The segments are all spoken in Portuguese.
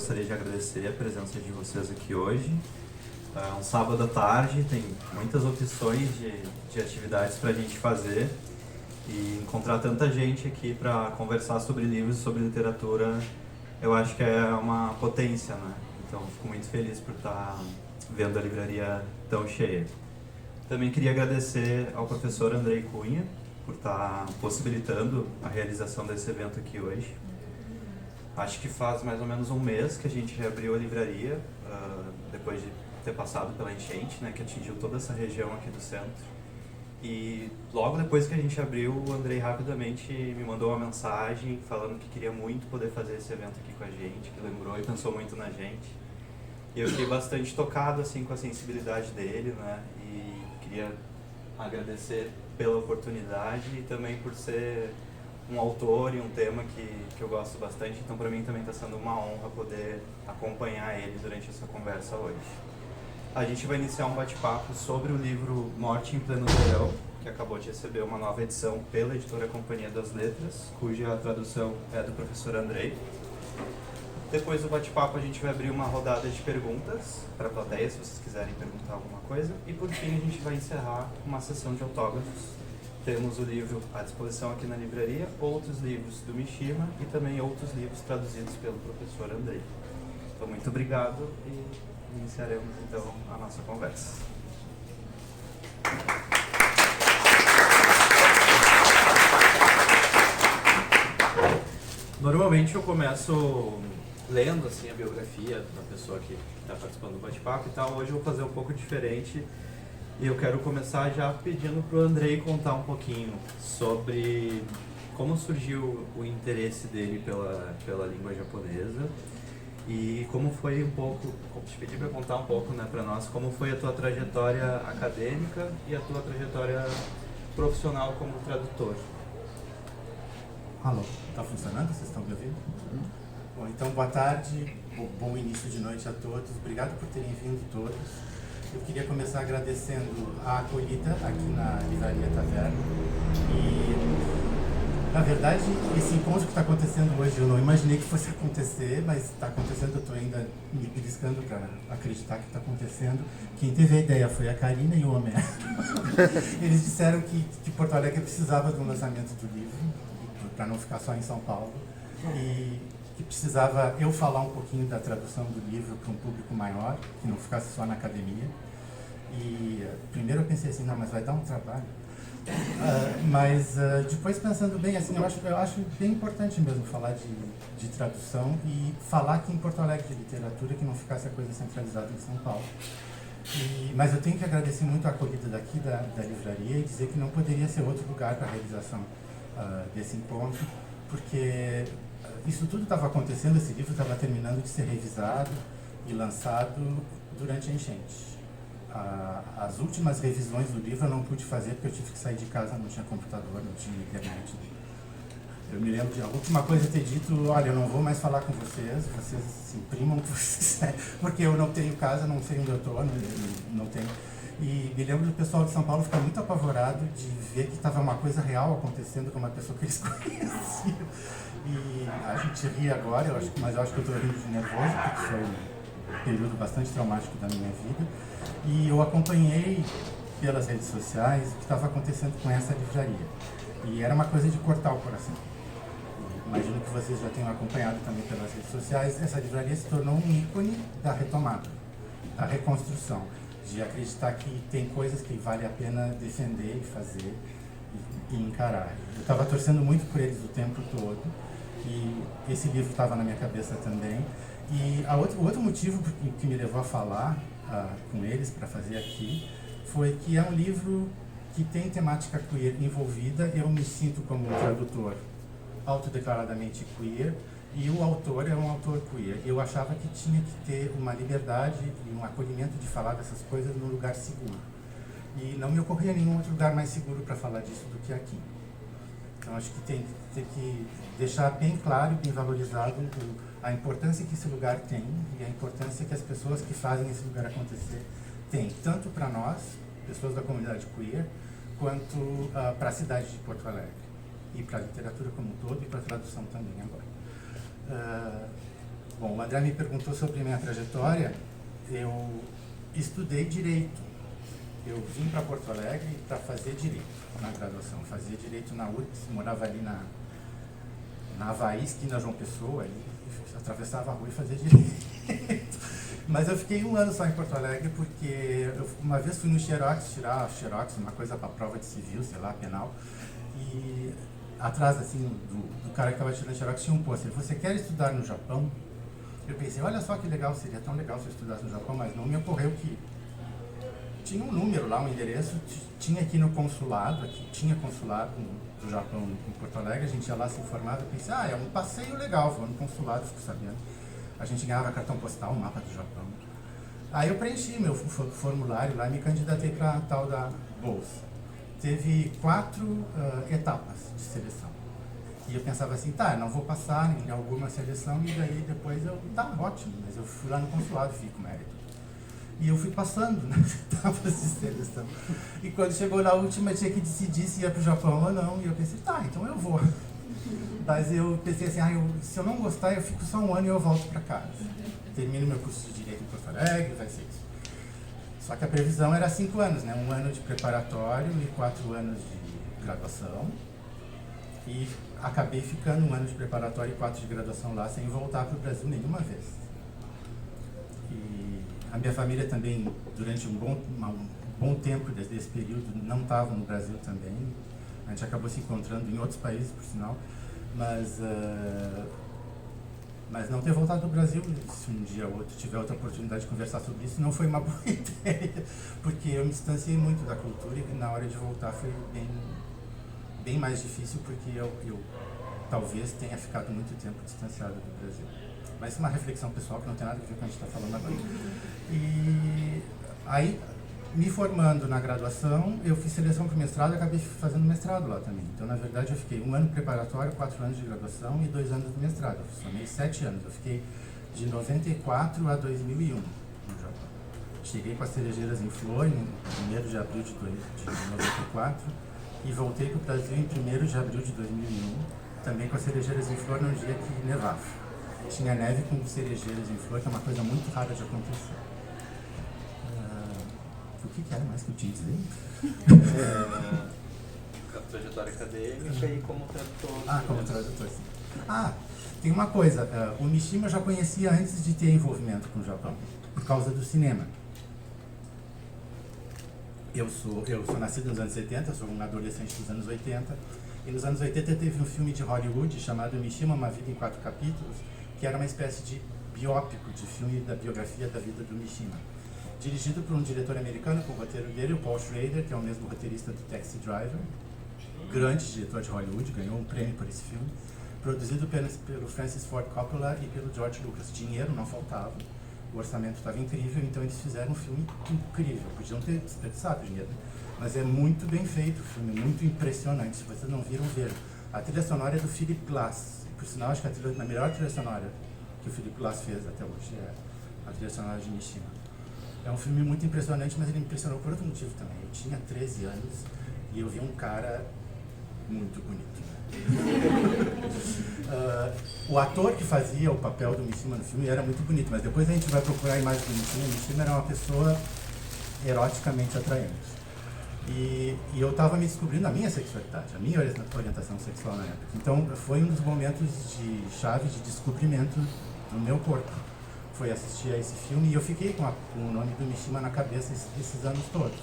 gostaria de agradecer a presença de vocês aqui hoje. É um sábado à tarde, tem muitas opções de atividades para a gente fazer, e encontrar tanta gente aqui para conversar sobre livros, sobre literatura, eu acho que é uma potência, né? Então, fico muito feliz por estar vendo a livraria tão cheia. Também queria agradecer ao professor Andrei Cunha por estar possibilitando a realização desse evento aqui hoje. Acho que faz mais ou menos um mês que a gente reabriu a livraria, depois de ter passado pela enchente, né, que atingiu toda essa região aqui do centro. E logo depois que a gente abriu, o Andrei rapidamente me mandou uma mensagem falando que queria muito poder fazer esse evento aqui com a gente, que lembrou e pensou muito na gente. E eu fiquei bastante tocado assim, com a sensibilidade dele, né, e queria agradecer pela oportunidade e também por ser um autor e um tema que eu gosto bastante. Então, para mim também está sendo uma honra poder acompanhar ele durante essa conversa hoje. A gente vai iniciar um bate-papo sobre o livro Morte em Pleno Verão, que acabou de receber uma nova edição pela editora Companhia das Letras, cuja tradução é do professor Andrei. Depois do bate-papo, a gente vai abrir uma rodada de perguntas para a plateia, se vocês quiserem perguntar alguma coisa. E por fim, a gente vai encerrar uma sessão de autógrafos. Temos o livro à disposição aqui na livraria, outros livros do Mishima e também outros livros traduzidos pelo professor Andrei. Então, muito obrigado e iniciaremos então a nossa conversa. Normalmente eu começo lendo assim a biografia da pessoa que está participando do bate-papo e tal. Hoje eu vou fazer um pouco diferente e eu quero começar já pedindo para o Andrei contar um pouquinho sobre como surgiu o interesse dele pela língua japonesa. E como foi um pouco, te pedi para contar um pouco, né, para nós, como foi a tua trajetória acadêmica e a tua trajetória profissional como tradutor. Alô, está funcionando? Vocês estão me ouvindo? Bom, então boa tarde, bom início de noite a todos, obrigado por terem vindo todos. Eu queria começar agradecendo a acolhida aqui na Livraria Taverna e, na verdade, esse encontro que está acontecendo hoje, eu não imaginei que fosse acontecer, mas está acontecendo, eu estou ainda me beliscando para acreditar que está acontecendo. Quem teve a ideia foi a Karina e o Homero. Eles disseram que Porto Alegre precisava de um lançamento do livro, para não ficar só em São Paulo, e que precisava eu falar um pouquinho da tradução do livro para um público maior, que não ficasse só na academia. E primeiro eu pensei assim, não, mas vai dar um trabalho. Mas depois pensando bem, assim, eu acho bem importante mesmo falar de tradução e falar aqui em Porto Alegre de literatura, que não ficasse a coisa centralizada em São Paulo. Mas eu tenho que agradecer muito a acolhida daqui da livraria e dizer que não poderia ser outro lugar para a realização desse encontro, porque isso tudo estava acontecendo, esse livro estava terminando de ser revisado e lançado durante a enchente. As últimas revisões do livro eu não pude fazer porque eu tive que sair de casa, não tinha computador, não tinha internet. Eu me lembro de a última coisa ter dito, olha, eu não vou mais falar com vocês se imprimam o que vocês querem, porque eu não tenho casa, não sei onde eu estou, não tenho. E me lembro do pessoal de São Paulo ficar muito apavorado de ver que estava uma coisa real acontecendo com uma pessoa que eles conheciam. E a gente ri agora, mas eu acho que eu estou rindo de nervoso, porque foi um período bastante traumático da minha vida. E eu acompanhei pelas redes sociais o que estava acontecendo com essa livraria. E era uma coisa de cortar o coração. Imagino que vocês já tenham acompanhado também pelas redes sociais. Essa livraria se tornou um ícone da retomada, da reconstrução, de acreditar que tem coisas que vale a pena defender e fazer e encarar. Eu estava torcendo muito por eles o tempo todo e esse livro estava na minha cabeça também. E o outro motivo que me levou a falar com eles para fazer aqui foi que é um livro que tem temática queer envolvida. Eu me sinto como um tradutor autodeclaradamente queer e o autor é um autor queer. Eu achava que tinha que ter uma liberdade e um acolhimento de falar dessas coisas num lugar seguro. E não me ocorria nenhum outro lugar mais seguro para falar disso do que aqui. Então acho que tem que deixar bem claro e bem valorizado a importância que esse lugar tem e a importância que as pessoas que fazem esse lugar acontecer têm, tanto para nós, pessoas da comunidade queer, quanto para a cidade de Porto Alegre. E para a literatura como um todo e para a tradução também agora. Bom, o André me perguntou sobre minha trajetória. Eu estudei Direito. Eu vim para Porto Alegre para fazer Direito na graduação. Eu fazia Direito na URGS, morava ali na Havaí, esquina João Pessoa, ali, atravessava a rua e fazia Direito. Mas eu fiquei 1 ano só em Porto Alegre porque uma vez fui no Xerox tirar Xerox, uma coisa para prova de civil, sei lá, penal, e atrás assim do cara que estava tirando Xerox tinha um pôster: você quer estudar no Japão? Eu pensei, olha só que legal, seria tão legal se eu estudasse no Japão, mas não me ocorreu que tinha um número lá, um endereço, tinha aqui no consulado, aqui tinha consulado do Japão em Porto Alegre, a gente ia lá se informar. Eu pensei, é um passeio legal, vou no consulado, fico sabendo. A gente ganhava cartão postal, um mapa do Japão. Aí eu preenchi meu formulário lá e me candidatei para a tal da bolsa. Teve 4 etapas de seleção. E eu pensava assim, não vou passar em alguma seleção e daí depois ótimo, mas eu fui lá no consulado e fico mérito. E eu fui passando nas etapas de seleção. E quando chegou na última, eu tinha que decidir se ia para o Japão ou não. E eu pensei, então eu vou. Mas eu pensei assim, se eu não gostar, eu fico só 1 ano e eu volto para casa. Termino meu curso de Direito em Porto Alegre, vai ser isso. Só que a previsão era 5 anos, né? 1 ano de preparatório e 4 anos de graduação. E acabei ficando 1 ano de preparatório e 4 de graduação lá, sem voltar para o Brasil nenhuma vez. E a minha família também, durante um bom tempo desde esse período, não estava no Brasil também. A gente acabou se encontrando em outros países, por sinal. Mas não ter voltado do Brasil, se um dia ou outro tiver outra oportunidade de conversar sobre isso, não foi uma boa ideia, porque eu me distanciei muito da cultura e na hora de voltar foi bem mais difícil, porque eu talvez tenha ficado muito tempo distanciado do Brasil. Mas isso é uma reflexão pessoal que não tem nada a ver com o que a gente está falando agora. E aí, me formando na graduação, eu fiz seleção para o mestrado e acabei fazendo mestrado lá também. Então, na verdade, eu fiquei 1 ano preparatório, 4 anos de graduação e 2 anos de mestrado. Eu somei 7 anos. Eu fiquei de 94 a 2001 no Japão. Cheguei com as cerejeiras em flor em 1º de abril de 94 e voltei para o Brasil em 1º de abril de 2001, também com as cerejeiras em flor no dia que nevava. Tinha neve com cerejeiras em flor, que é uma coisa muito rara de acontecer. O que era mais que eu tinha que dizer? A trajetória acadêmica e como tradutor. Como tradutor, sim. Tem uma coisa, o Mishima eu já conhecia antes de ter envolvimento com o Japão, por causa do cinema. Eu sou nascido nos anos 70, sou um adolescente dos anos 80, e nos anos 80 teve um filme de Hollywood chamado Mishima, Uma Vida em 4 Capítulos, que era uma espécie de biópico de filme da biografia da vida do Mishima. Dirigido por um diretor americano, com o roteiro dele, o Paul Schrader, que é o mesmo roteirista do Taxi Driver, grande diretor de Hollywood, ganhou um prêmio por esse filme, produzido pelo Francis Ford Coppola e pelo George Lucas. Dinheiro não faltava, o orçamento estava incrível, então eles fizeram um filme incrível. Podiam ter desperdiçado dinheiro, mas é muito bem feito o filme, muito impressionante. Se vocês não viram, vejam. A trilha sonora é do Philip Glass, por sinal, acho que a melhor trilha sonora que o Philip Glass fez até hoje é a trilha sonora de Mishima. É um filme muito impressionante, mas ele me impressionou por outro motivo também. Eu tinha 13 anos e eu vi um cara muito bonito. O ator que fazia o papel do Mishima no filme era muito bonito, mas depois a gente vai procurar a imagem do Mishima. O Mishima era uma pessoa eroticamente atraente. E eu estava me descobrindo a minha sexualidade, a minha orientação sexual na época. Então foi um dos momentos de chave de descobrimento do meu corpo. Foi assistir a esse filme e eu fiquei com o nome do Mishima na cabeça esses anos todos.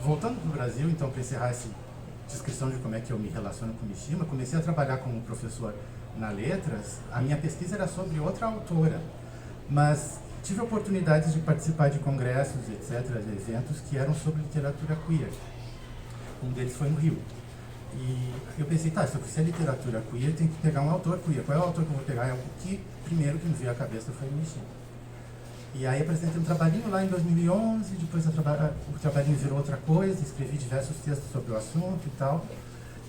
Voltando para o Brasil, então, para encerrar essa descrição de como é que eu me relaciono com o Mishima, comecei a trabalhar como professor na Letras. A minha pesquisa era sobre outra autora, mas tive oportunidades de participar de congressos, etc., de eventos que eram sobre literatura queer. Um deles foi no Rio. E eu pensei, se eu fizer literatura queer, tem que pegar um autor queer. Qual é o autor que eu vou pegar? Primeiro que me veio à cabeça foi o Mishima. E aí apresentei um trabalhinho lá em 2011, depois o trabalhinho virou outra coisa, escrevi diversos textos sobre o assunto e tal.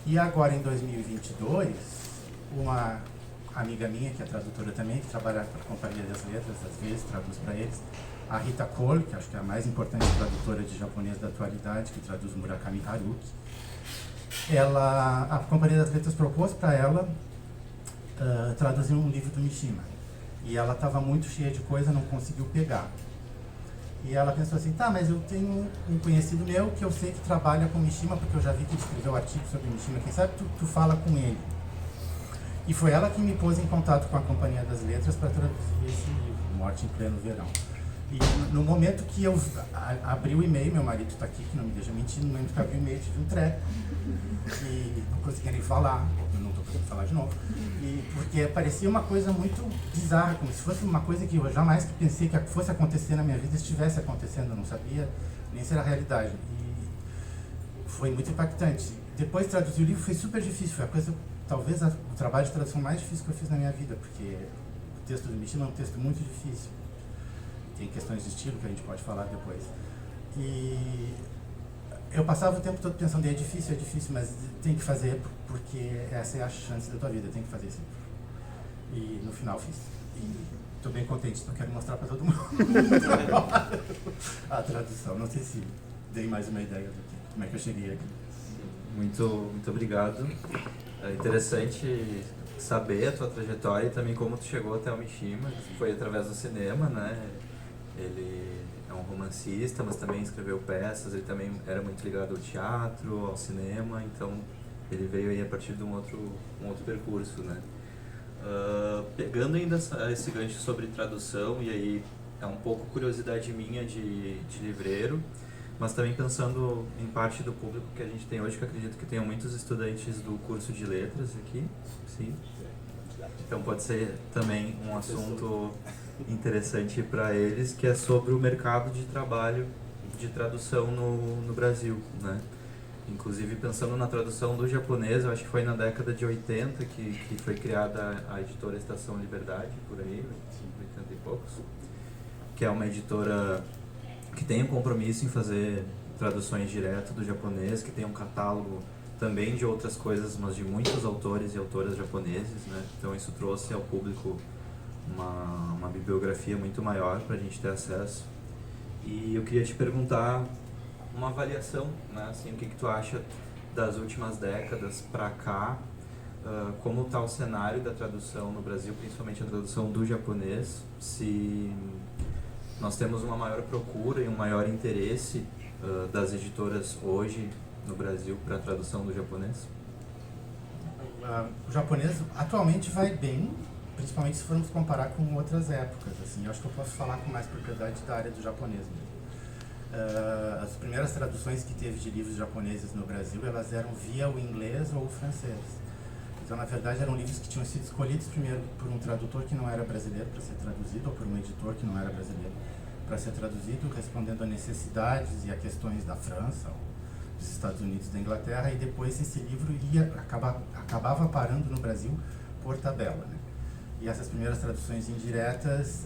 E agora, em 2022, uma amiga minha, que é tradutora também, que trabalha com a Companhia das Letras, às vezes traduz para eles, a Rita Cole, que acho que é a mais importante tradutora de japonês da atualidade, que traduz Murakami Haruki. A Companhia das Letras propôs para ela traduzir um livro do Mishima. E ela estava muito cheia de coisa, não conseguiu pegar. E ela pensou assim, tá, mas eu tenho um conhecido meu que eu sei que trabalha com Mishima, porque eu já vi que ele escreveu artigos sobre Mishima, quem sabe tu fala com ele. E foi ela que me pôs em contato com a Companhia das Letras para traduzir esse livro, Morte em Pleno Verão. E no momento que eu abri o e-mail, meu marido está aqui, que não me deixa mentir, no momento que eu abri o e-mail tive um treco e não conseguia nem falar, eu não estou conseguindo falar de novo, e porque parecia uma coisa muito bizarra, como se fosse uma coisa que eu jamais pensei que fosse acontecer na minha vida, estivesse acontecendo, eu não sabia nem se era realidade. E foi muito impactante. Depois de traduzir o livro foi super difícil, foi a coisa, talvez o trabalho de tradução mais difícil que eu fiz na minha vida, porque o texto do Mishima é um texto muito difícil. Tem questões de estilo que a gente pode falar depois. E eu passava o tempo todo pensando, é difícil, mas tem que fazer porque essa é a chance da tua vida, tem que fazer esse livro. E no final fiz. E estou bem contente, não quero mostrar para todo mundo a tradução. Não sei se dei mais uma ideia do que, como é que eu cheguei aqui. Muito obrigado. É interessante saber a tua trajetória e também como tu chegou até o Mishima. Foi através do cinema, né? Ele é um romancista, mas também escreveu peças, ele também era muito ligado ao teatro, ao cinema, então ele veio aí a partir de um outro percurso, né? Pegando ainda esse gancho sobre tradução, e aí é um pouco curiosidade minha de livreiro, mas também pensando em parte do público que a gente tem hoje, que eu acredito que tenham muitos estudantes do curso de letras aqui, sim. Então pode ser também um assunto interessante para eles, que é sobre o mercado de trabalho de tradução no Brasil, né? Inclusive pensando na tradução do japonês, eu acho que foi na década de 80 que foi criada a editora Estação Liberdade, por aí, 80 e poucos, que é uma editora que tem um compromisso em fazer traduções direto do japonês, que tem um catálogo também de outras coisas, mas de muitos autores e autoras japoneses, né? Então isso trouxe ao público uma bibliografia muito maior para a gente ter acesso. E eu queria te perguntar uma avaliação, né? Assim, o que tu acha das últimas décadas para cá, como está o cenário da tradução no Brasil, principalmente a tradução do japonês, se nós temos uma maior procura e um maior interesse das editoras hoje no Brasil para a tradução do japonês? O japonês atualmente vai bem, principalmente se formos comparar com outras épocas. Assim, eu acho que eu posso falar com mais propriedade da área do japonês mesmo. As primeiras traduções que teve de livros japoneses no Brasil, elas eram via o inglês ou o francês. Então, na verdade, eram livros que tinham sido escolhidos primeiro por um tradutor que não era brasileiro para ser traduzido, ou por um editor que não era brasileiro para ser traduzido, respondendo a necessidades e a questões da França, dos Estados Unidos, da Inglaterra, e depois esse livro acabava parando no Brasil por tabela, né? E essas primeiras traduções indiretas,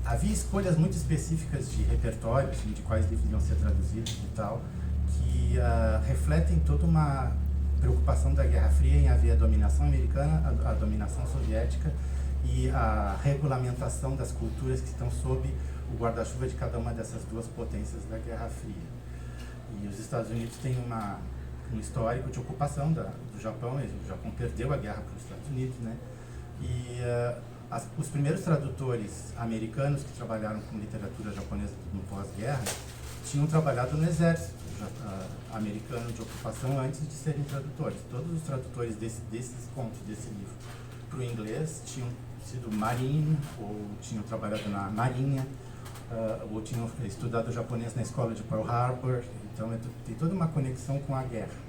havia escolhas muito específicas de repertório, assim, de quais livros iam ser traduzidos e tal, que refletem toda uma preocupação da Guerra Fria em haver a dominação americana, a dominação soviética e a regulamentação das culturas que estão sob o guarda-chuva de cada uma dessas duas potências da Guerra Fria. E os Estados Unidos têm um histórico de ocupação do Japão, o Japão perdeu a guerra para os Estados Unidos, né? E os primeiros tradutores americanos que trabalharam com literatura japonesa no pós-guerra tinham trabalhado no exército americano de ocupação antes de serem tradutores. Todos os tradutores desses contos, desse livro, para o inglês tinham sido marine, ou tinham trabalhado na marinha, ou tinham estudado japonês na escola de Pearl Harbor. Então tem toda uma conexão com a guerra.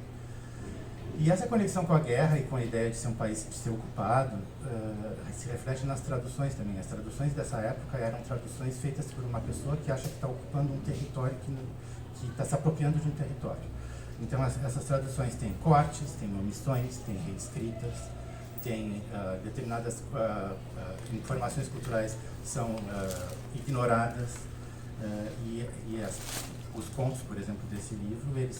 E essa conexão com a guerra e com a ideia de ser um país de ser ocupado se reflete nas traduções também. As traduções dessa época eram traduções feitas por uma pessoa que acha que está ocupando um território, que está se apropriando de um território. Então essas traduções têm cortes, têm omissões, têm reescritas, têm determinadas informações culturais são ignoradas, os contos, por exemplo, desse livro, eles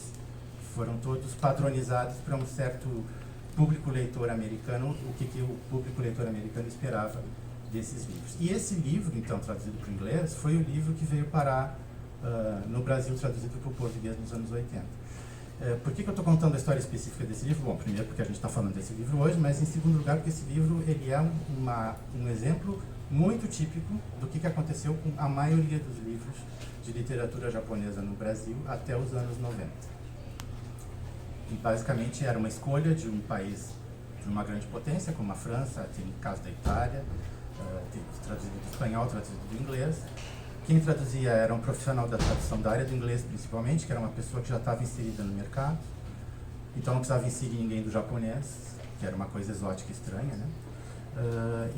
foram todos padronizados para um certo público leitor americano, o que o público leitor americano esperava desses livros. E esse livro, então, traduzido para o inglês, foi o livro que veio parar no Brasil, traduzido para o português nos anos 80. Por que eu estou contando a história específica desse livro? Bom, primeiro porque a gente está falando desse livro hoje, mas em segundo lugar porque esse livro ele é um exemplo muito típico do que aconteceu com a maioria dos livros de literatura japonesa no Brasil até os anos 90. E basicamente era uma escolha de um país, de uma grande potência, como a França, tem o caso da Itália, traduzido do espanhol, traduzido do inglês. Quem traduzia era um profissional da tradução da área do inglês, principalmente, que era uma pessoa que já estava inserida no mercado. Então não precisava inserir ninguém do japonês, que era uma coisa exótica e estranha, né?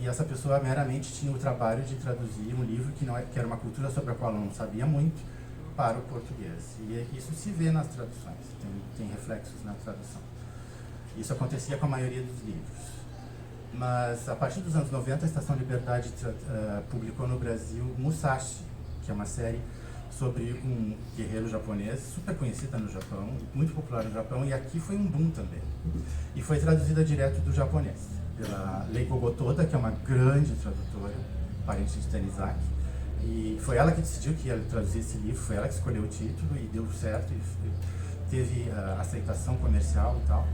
E essa pessoa meramente tinha o trabalho de traduzir um livro que era uma cultura sobre a qual ela não sabia muito, para o português. E isso se vê nas traduções, tem reflexos na tradução. Isso acontecia com a maioria dos livros. Mas a partir dos anos 90, a Estação Liberdade publicou no Brasil Musashi, que é uma série sobre um guerreiro japonês, super conhecida no Japão, muito popular no Japão, e aqui foi um boom também. E foi traduzida direto do japonês, pela Leiko Gotoda, que é uma grande tradutora, parente de Tanizaki. E foi ela que decidiu que ia traduzir esse livro, foi ela que escolheu o título e deu certo, e teve aceitação comercial e tal.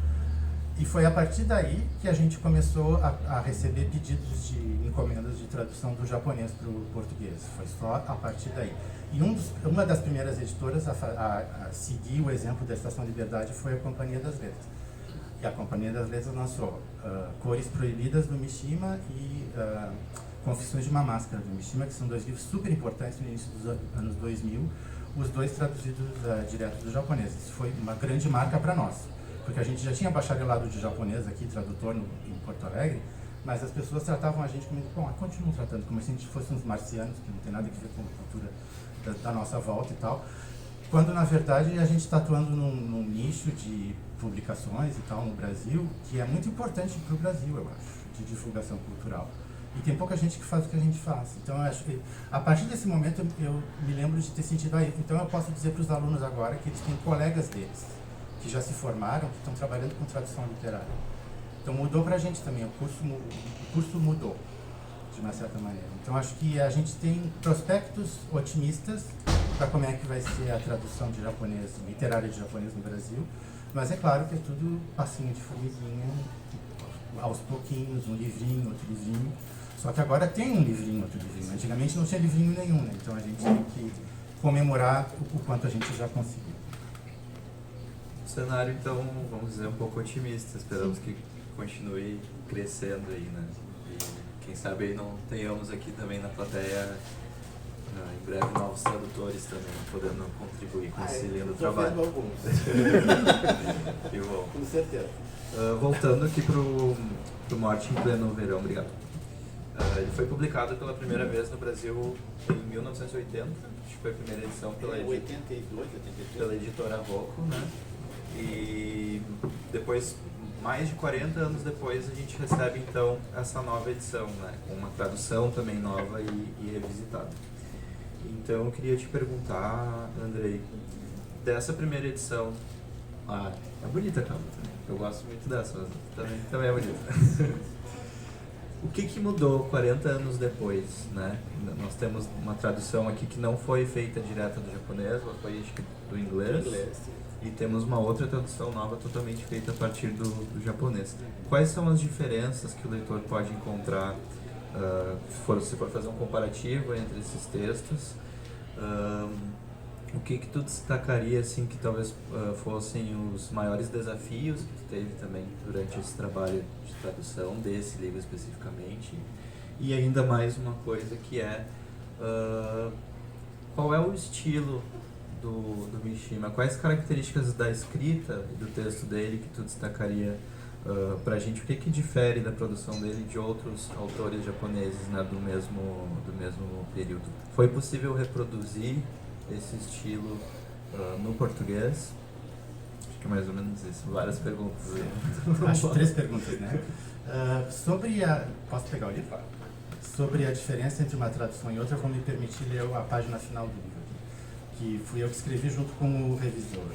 E foi a partir daí que a gente começou a receber pedidos de encomendas de tradução do japonês para o português. Foi só a partir daí. E uma das primeiras editoras a seguir o exemplo da Estação Liberdade foi a Companhia das Letras. E a Companhia das Letras lançou Cores Proibidas, do Mishima, e Confissões de uma Máscara, do Mishima, que são dois livros super importantes no início dos anos 2000, os dois traduzidos direto do japonês. Isso foi uma grande marca para nós, porque a gente já tinha bacharelado de japonês aqui, tradutor em Porto Alegre, mas as pessoas tratavam a gente como, bom, continuam tratando como se a gente fosse uns marcianos, que não tem nada a ver com a cultura da nossa volta e tal, quando na verdade a gente está atuando num nicho de publicações e tal no Brasil, que é muito importante para o Brasil, eu acho, de divulgação cultural. E tem pouca gente que faz o que a gente faz. Então, eu acho que, a partir desse momento, eu me lembro de ter sentido, então eu posso dizer para os alunos agora que eles têm colegas deles, que já se formaram, que estão trabalhando com tradução literária. Então mudou para a gente também, o curso mudou, de uma certa maneira. Então acho que a gente tem prospectos otimistas para como é que vai ser a tradução de japonês, literária de japonês no Brasil, mas é claro que é tudo passinho de formiguinha, aos pouquinhos, um livrinho, outro livrinho. Só que agora tem um livrinho, outro livrinho. Antigamente não tinha livrinho nenhum, né? Então a gente tem que comemorar o quanto a gente já conseguiu. Cenário, então, vamos dizer, um pouco otimista. Esperamos que continue crescendo aí, né? E quem sabe aí não tenhamos aqui também na plateia, em breve, novos tradutores também, podendo contribuir com esse lindo trabalho. Que bom. Com certeza. Voltando aqui pro Morte em Pleno Verão, obrigado. Ele foi publicado pela primeira vez no Brasil em 1980, acho que foi a primeira edição pela editora Rocco, né? E depois, mais de 40 anos depois, a gente recebe então essa nova edição, né? Com uma tradução também nova e revisitada. Então eu queria te perguntar, Andrei, dessa primeira edição, é bonita a capa, eu gosto muito dessa, mas também é bonita. O que mudou 40 anos depois, né? Nós temos uma tradução aqui que não foi feita direta do japonês, ela foi do inglês. E temos uma outra tradução nova totalmente feita a partir do japonês. Quais são as diferenças que o leitor pode encontrar se for fazer um comparativo entre esses textos? O que tu destacaria assim, que talvez fossem os maiores desafios que tu teve também durante esse trabalho de tradução desse livro especificamente? E ainda mais uma coisa que é qual é o estilo do Mishima? Quais características da escrita e do texto dele que tu destacaria pra gente? O que difere da produção dele de outros autores japoneses, né, do mesmo período? Foi possível reproduzir esse estilo no português? Acho que é mais ou menos isso. Várias perguntas. Acho 3 perguntas, né? Posso pegar o livro? Sobre a diferença entre uma tradução e outra, eu vou me permitir ler a página final do livro, que fui eu que escrevi junto com o revisor.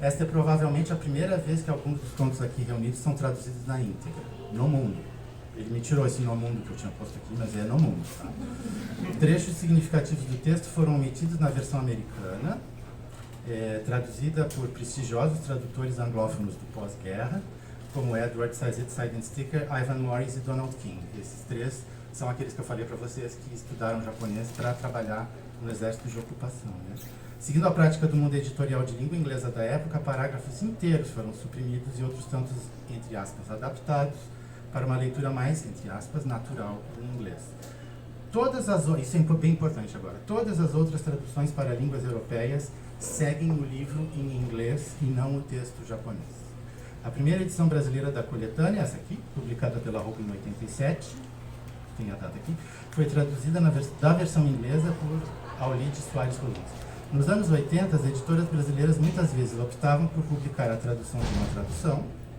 Esta é provavelmente a primeira vez que alguns dos contos aqui reunidos são traduzidos na íntegra, no mundo. Ele me tirou esse no mundo que eu tinha posto aqui, mas é no mundo, tá? Trechos significativos do texto foram omitidos na versão americana, traduzida por prestigiosos tradutores anglófonos do pós-guerra, como Edward Seidensticker, Ivan Morris e Donald King. Esses três são aqueles que eu falei para vocês que estudaram japonês para trabalhar no exército de ocupação, né? Seguindo a prática do mundo editorial de língua inglesa da época, parágrafos inteiros foram suprimidos e outros tantos, entre aspas, adaptados para uma leitura mais, entre aspas, natural do inglês. Isso é bem importante agora, todas as outras traduções para línguas europeias seguem o livro em inglês e não o texto japonês. A primeira edição brasileira da coletânea, essa aqui, publicada pela Rocco em 87, tem a data aqui, foi traduzida da versão inglesa por Aulide Soares Rollins. Nos anos 80, as editoras brasileiras muitas vezes optavam por publicar a tradução de uma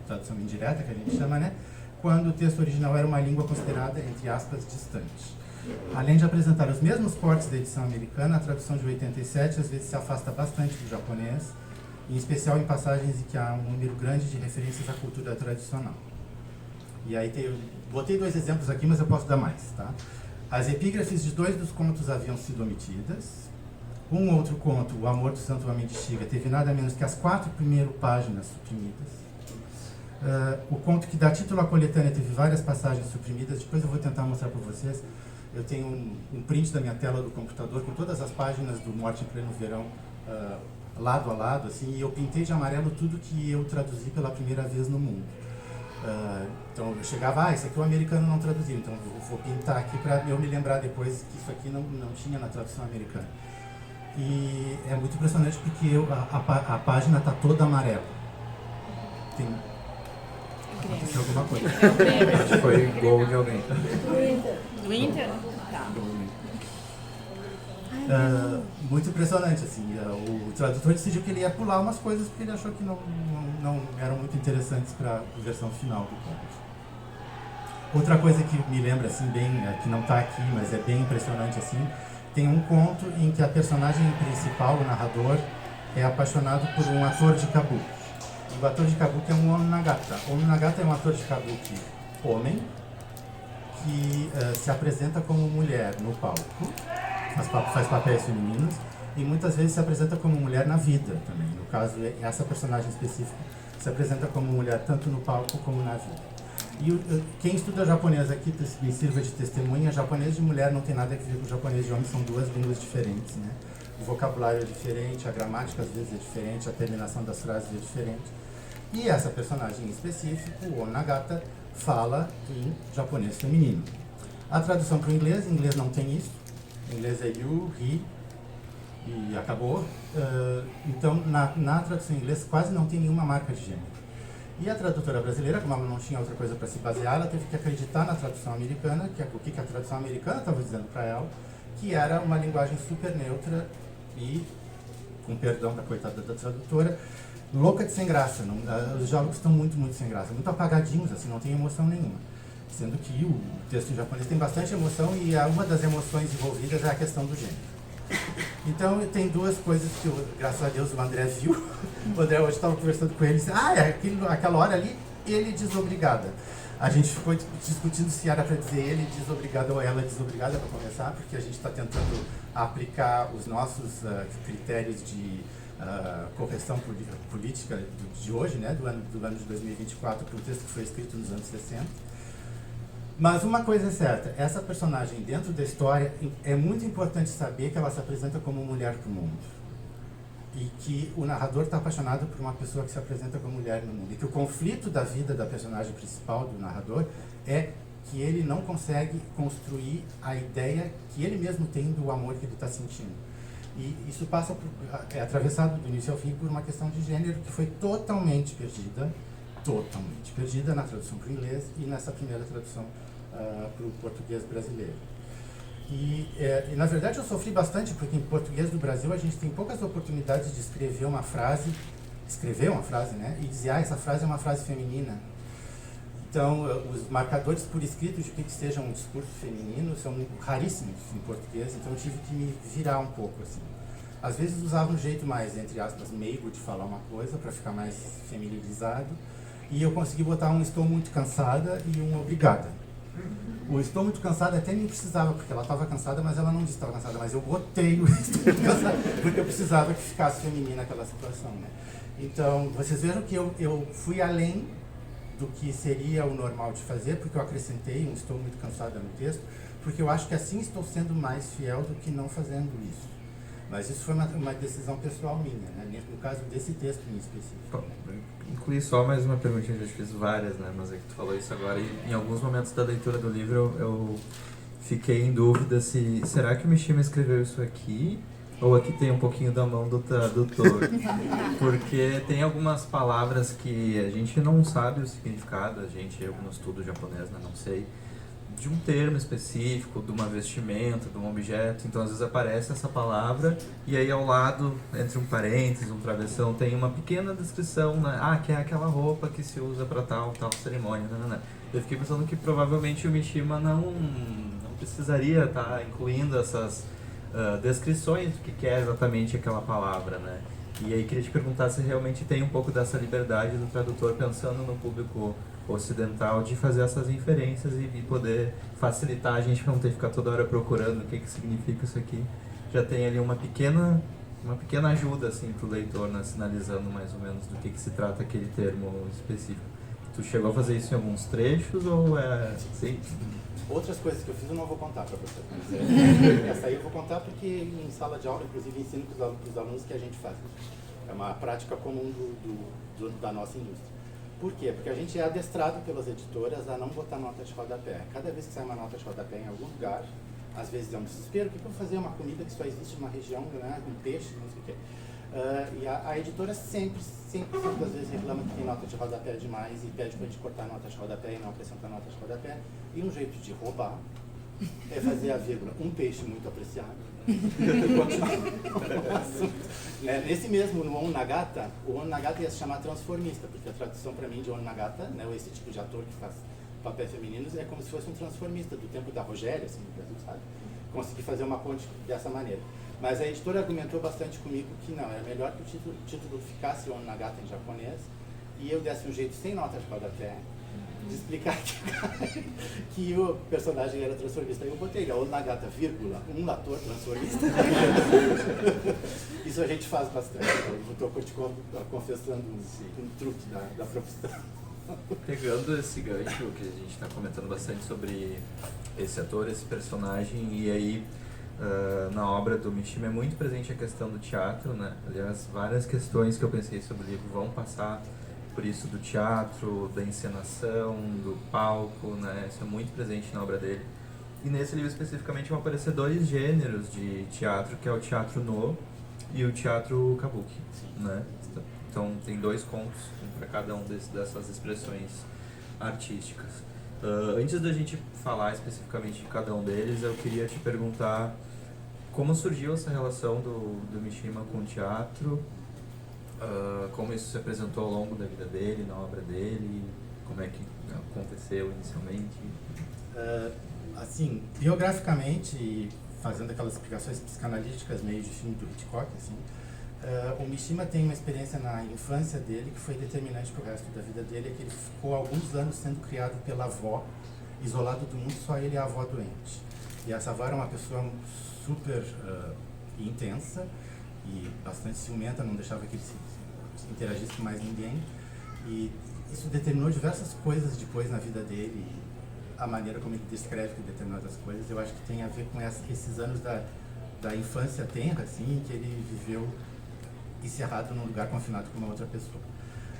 tradução indireta, que a gente chama, né? Quando o texto original era uma língua considerada, entre aspas, distante. Além de apresentar os mesmos cortes da edição americana, a tradução de 87 às vezes se afasta bastante do japonês, em especial em passagens em que há um número grande de referências à cultura tradicional. E aí botei 2 exemplos aqui, mas eu posso dar mais, tá? As epígrafes de 2 dos contos haviam sido omitidas. Um outro conto, O Amor do Santo Homem de Shiga, teve nada menos que as 4 primeiras páginas suprimidas. O conto que dá título à coletânea teve várias passagens suprimidas. Depois eu vou tentar mostrar para vocês. Eu tenho um print da minha tela do computador com todas as páginas do Morte em Pleno Verão lado a lado, assim, e eu pintei de amarelo tudo que eu traduzi pela primeira vez no mundo. Então eu chegava, isso aqui o americano não traduziu, então eu vou pintar aqui para eu me lembrar depois que isso aqui não tinha na tradução americana. E é muito impressionante porque a página está toda amarela. Aconteceu alguma coisa. Acho que foi gol de alguém. Do Inter? Tá. Muito impressionante, assim. O tradutor decidiu que ele ia pular umas coisas porque ele achou que não eram muito interessantes para a versão final do conto. Outra coisa que me lembra, assim, bem, que não está aqui, mas é bem impressionante, assim, tem um conto em que a personagem principal, o narrador, é apaixonado por um ator de kabuki. O ator de kabuki é um Ominagata. O Ominagata é um ator de kabuki homem que se apresenta como mulher no palco, faz papéis femininos e muitas vezes se apresenta como mulher na vida também. No caso, essa personagem específica se apresenta como mulher tanto no palco como na vida. E quem estuda japonês aqui me sirva de testemunha, japonês de mulher não tem nada a ver com japonês de homem, são 2 línguas diferentes, né? O vocabulário é diferente, a gramática às vezes é diferente, a terminação das frases é diferente. E essa personagem em específico, o Onagata, fala em japonês feminino. A tradução para o inglês, em inglês não tem isso. Em inglês é you, he, e acabou. Então, na tradução em inglês quase não tem nenhuma marca de gênero. E a tradutora brasileira, como ela não tinha outra coisa para se basear, ela teve que acreditar na tradução americana, o que a tradução americana estava dizendo para ela, que era uma linguagem super neutra e, com perdão da coitada da tradutora, louca de sem graça. Os diálogos estão muito, muito sem graça, muito apagadinhos, assim, não tem emoção nenhuma. Sendo que o texto em japonês tem bastante emoção e uma das emoções envolvidas é a questão do gênero. Então, tem 2 coisas que, graças a Deus, o André viu. O André hoje estava conversando com ele e disse, aquela hora ali, ele desobrigada. A gente ficou discutindo se era para dizer ele desobrigada ou ela desobrigada, para começar, porque a gente está tentando aplicar os nossos critérios de correção política de hoje, né, do ano de 2024, para um texto que foi escrito nos anos 60. Mas uma coisa é certa, essa personagem dentro da história, é muito importante saber que ela se apresenta como mulher para o mundo. E que o narrador está apaixonado por uma pessoa que se apresenta como mulher no mundo. E que o conflito da vida da personagem principal, do narrador, é que ele não consegue construir a ideia que ele mesmo tem do amor que ele está sentindo. E isso passa é atravessado do início ao fim por uma questão de gênero que foi totalmente perdida na tradução para o inglês e nessa primeira tradução para o português brasileiro. E na verdade eu sofri bastante porque em português do Brasil a gente tem poucas oportunidades de escrever uma frase, né, e dizer, essa frase é uma frase feminina. Então, os marcadores por escrito de que seja um discurso feminino são raríssimos em português, então eu tive que me virar um pouco, assim. Às vezes usava um jeito mais, entre aspas, meigo de falar uma coisa, para ficar mais feminilizado, e eu consegui botar um estou muito cansada e um obrigada. O Estou Muito Cansada até nem precisava, porque ela estava cansada, mas ela não disse que estava cansada, mas eu botei o Estou Muito Cansada, porque eu precisava que ficasse feminina aquela situação, né? Então, vocês vejam que eu fui além do que seria o normal de fazer, porque eu acrescentei um Estou Muito Cansada no texto, porque eu acho que assim estou sendo mais fiel do que não fazendo isso. Mas isso foi uma decisão pessoal minha, né? No caso desse texto em específico. Incluí só mais uma perguntinha, eu já fiz várias, né? Mas é que tu falou isso agora e em alguns momentos da leitura do livro eu fiquei em dúvida se será que o Mishima escreveu isso aqui ou aqui tem um pouquinho da mão do tradutor. Porque tem algumas palavras que a gente não sabe o significado, eu não estudo japonês, né? Não sei, de um termo específico, de uma vestimenta, de um objeto. Então, às vezes aparece essa palavra e aí ao lado, entre um parênteses, um travessão, tem uma pequena descrição, né? Ah, que é aquela roupa que se usa para tal cerimônia. Não. Eu fiquei pensando que provavelmente o Mishima não precisaria estar incluindo essas descrições do que é exatamente aquela palavra, né? E aí queria te perguntar se realmente tem um pouco dessa liberdade do tradutor pensando no público ocidental de fazer essas inferências e poder facilitar a gente para não ter que ficar toda hora procurando o que significa isso aqui. Já tem ali uma pequena ajuda assim para o leitor, né, sinalizando mais ou menos do que se trata aquele termo específico. Tu chegou a fazer isso em alguns trechos ou é... Sim? Outras coisas que eu fiz eu não vou contar para você. Essa aí eu vou contar porque em sala de aula, inclusive, ensino para os alunos que a gente faz. É uma prática comum da nossa indústria. Por quê? Porque a gente é adestrado pelas editoras a não botar nota de rodapé. Cada vez que sai uma nota de rodapé em algum lugar, às vezes é um desespero, o que eu vou fazer? Uma comida que só existe numa região, né, com peixe, não sei o quê. E a editora sempre às vezes reclama que tem nota de rodapé demais e pede para a gente cortar a nota de rodapé e não acrescentar nota de rodapé. E um jeito de roubar é fazer a vírgula, um peixe muito apreciado. E continuar. Nesse mesmo, no Onagata, o Onagata ia se chamar transformista, porque a tradução para mim de Onagata, né, esse tipo de ator que faz papéis femininos, é como se fosse um transformista do tempo da Rogéria, assim, no Brasil, sabe? Consegui fazer uma ponte dessa maneira. Mas a editora argumentou bastante comigo que não, era melhor que o título ficasse Onagata em japonês e eu desse um jeito sem nota de rodapé de explicar que o personagem era transformista. Eu botei Onagata, vírgula, um ator transformista. Isso a gente faz bastante. Eu estou te confessando um truque da profissão. Pegando esse gancho que a gente está comentando bastante sobre esse ator, esse personagem, e aí na obra do Mishima é muito presente a questão do teatro, né? Aliás, várias questões que eu pensei sobre o livro vão passar por isso do teatro, da encenação, do palco, né? Isso é muito presente na obra dele. E nesse livro especificamente vão aparecer dois gêneros de teatro, que é o teatro no e o teatro kabuki, né? Então tem dois contos para cada um dessas expressões artísticas. Antes da gente falar especificamente de cada um deles, eu queria te perguntar como surgiu essa relação do Mishima com o teatro, como isso se apresentou ao longo da vida dele, na obra dele, como é que aconteceu inicialmente? Assim, biograficamente, e fazendo aquelas explicações psicanalíticas meio de filme do Hitchcock, assim, o Mishima tem uma experiência na infância dele que foi determinante para o resto da vida dele, é que ele ficou alguns anos sendo criado pela avó, isolado do mundo, só ele e a avó doente. E essa avó era uma pessoa super intensa e bastante ciumenta, não deixava que ele se interagisse com mais ninguém. E isso determinou diversas coisas depois na vida dele, a maneira como ele descreve determinadas coisas. Eu acho que tem a ver com esses anos da infância tenra, assim, que ele viveu encerrado num lugar confinado com uma outra pessoa.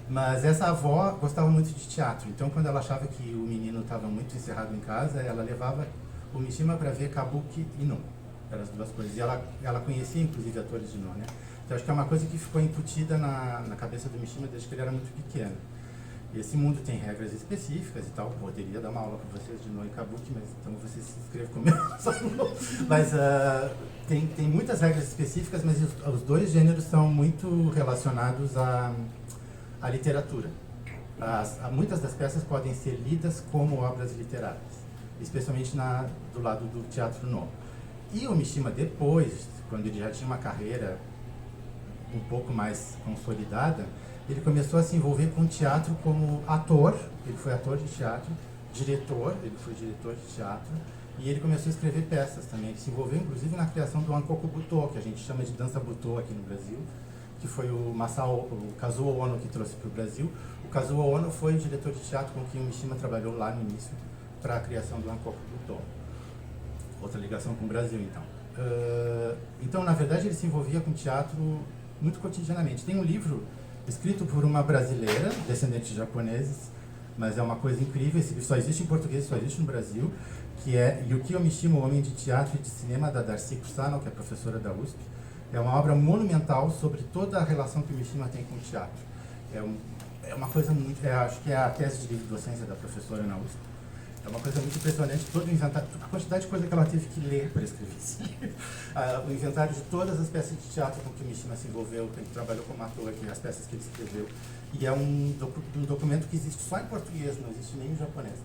Mas essa avó gostava muito de teatro, então quando ela achava que o menino estava muito encerrado em casa, ela levava o Mishima para ver kabuki e no. Eram as duas coisas. E ela conhecia inclusive atores de no, né? Então acho que é uma coisa que ficou incutida na cabeça do Mishima desde que ele era muito pequeno. E esse mundo tem regras específicas e tal. Poderia dar uma aula para vocês de no e kabuki, mas então vocês se inscrevam comigo. Mas tem muitas regras específicas, mas os dois gêneros são muito relacionados à literatura. Muitas das peças podem ser lidas como obras literárias, especialmente do lado do teatro no. E o Mishima depois, quando ele já tinha uma carreira um pouco mais consolidada, ele começou a se envolver com o teatro como ator. Ele foi ator de teatro diretor, ele foi diretor de teatro, e ele começou a escrever peças também. Ele se envolveu, inclusive, na criação do Ankoku Butô, que a gente chama de dança Butô aqui no Brasil, que foi o Kazuo Ono que trouxe para o Brasil. O Kazuo Ono foi o diretor de teatro com quem o Mishima trabalhou lá no início para a criação do Ankoku Butô. Outra ligação com o Brasil, então. Então, na verdade, ele se envolvia com teatro muito cotidianamente. Tem um livro escrito por uma brasileira, descendente de japoneses, mas é uma coisa incrível, esse livro só existe em português, só existe no Brasil, que é Yukio Mishima, o Homem de Teatro e de Cinema, da Darcy Kusano, que é professora da USP. É uma obra monumental sobre toda a relação que o Mishima tem com o teatro. É uma coisa muito... acho que é a tese de docência da professora na USP. É uma coisa muito impressionante, todo o inventário, a quantidade de coisa que ela teve que ler para escrever esse livro. O inventário de todas as peças de teatro com que o Mishima se envolveu, que ele trabalhou como ator, as peças que ele escreveu. E é um documento que existe só em português, não existe nem em japonês.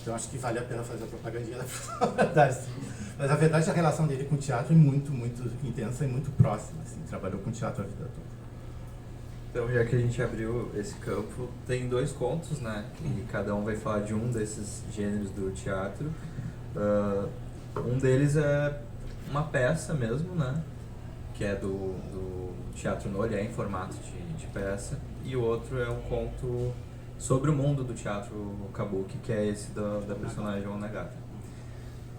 Então acho que vale a pena fazer a propagandinha da professora Darcy. Mas na verdade a relação dele com o teatro é muito, muito intensa e muito próxima. Assim, trabalhou com teatro a vida toda. Então, já que a gente abriu esse campo, tem 2 contos, né? E cada um vai falar de um desses gêneros do teatro. Um deles é uma peça mesmo, né? Que é do Teatro no, ele é em formato de peça. E o outro é um conto sobre o mundo do teatro kabuki, que é esse da personagem Onagata.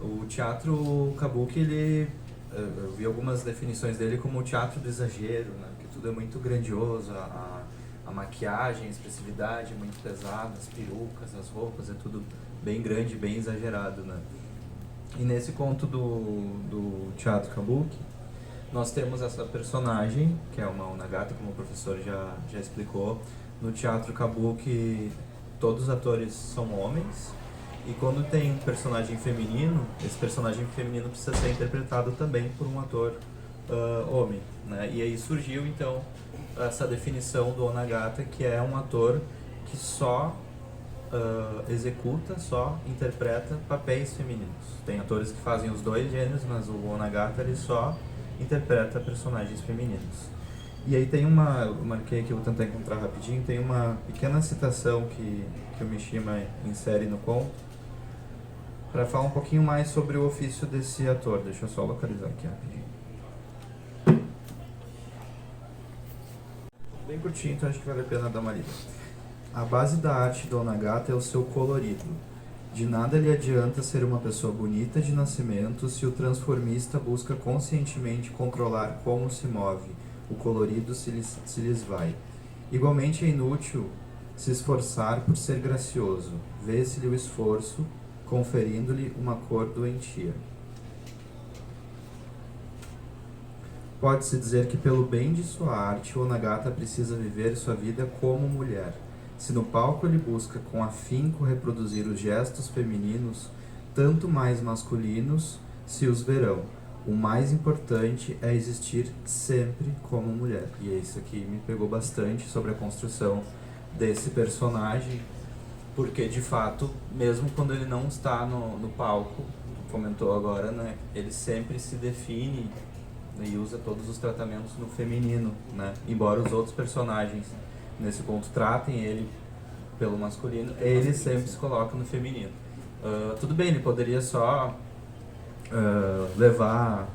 O teatro kabuki, eu vi algumas definições dele como o teatro do exagero, né? Tudo é muito grandioso, a maquiagem, a expressividade é muito pesada, as perucas, as roupas, é tudo bem grande, bem exagerado, né? E nesse conto do teatro kabuki, nós temos essa personagem, que é uma Onagata, como o professor já explicou. No teatro kabuki, todos os atores são homens, e quando tem um personagem feminino, esse personagem feminino precisa ser interpretado também por um ator homem, né? E aí surgiu então essa definição do Onagata, que é um ator que só executa, só interpreta papéis femininos. Tem atores que fazem os 2 gêneros, mas o Onagata ele só interpreta personagens femininos. E aí tem eu marquei aqui, vou tentar encontrar rapidinho, tem uma pequena citação que o Mishima insere no conto para falar um pouquinho mais sobre o ofício desse ator. Deixa eu só localizar aqui rapidinho. Bem curtinho, então acho que vale a pena dar uma lida. A base da arte do Onagata é o seu colorido. De nada lhe adianta ser uma pessoa bonita de nascimento se o transformista busca conscientemente controlar como se move. O colorido se lhes vai. Igualmente é inútil se esforçar por ser gracioso. Vê-se-lhe o esforço, conferindo-lhe uma cor doentia. Pode-se dizer que pelo bem de sua arte, o Onagata precisa viver sua vida como mulher. Se no palco ele busca com afinco reproduzir os gestos femininos, tanto mais masculinos se os verão. O mais importante é existir sempre como mulher. E isso aqui me pegou bastante sobre a construção desse personagem, porque de fato, mesmo quando ele não está no palco, comentou agora, né, ele sempre se define e usa todos os tratamentos no feminino, né? Embora os outros personagens nesse ponto tratem ele pelo masculino, ele sempre se coloca no feminino. Tudo bem, ele poderia só levar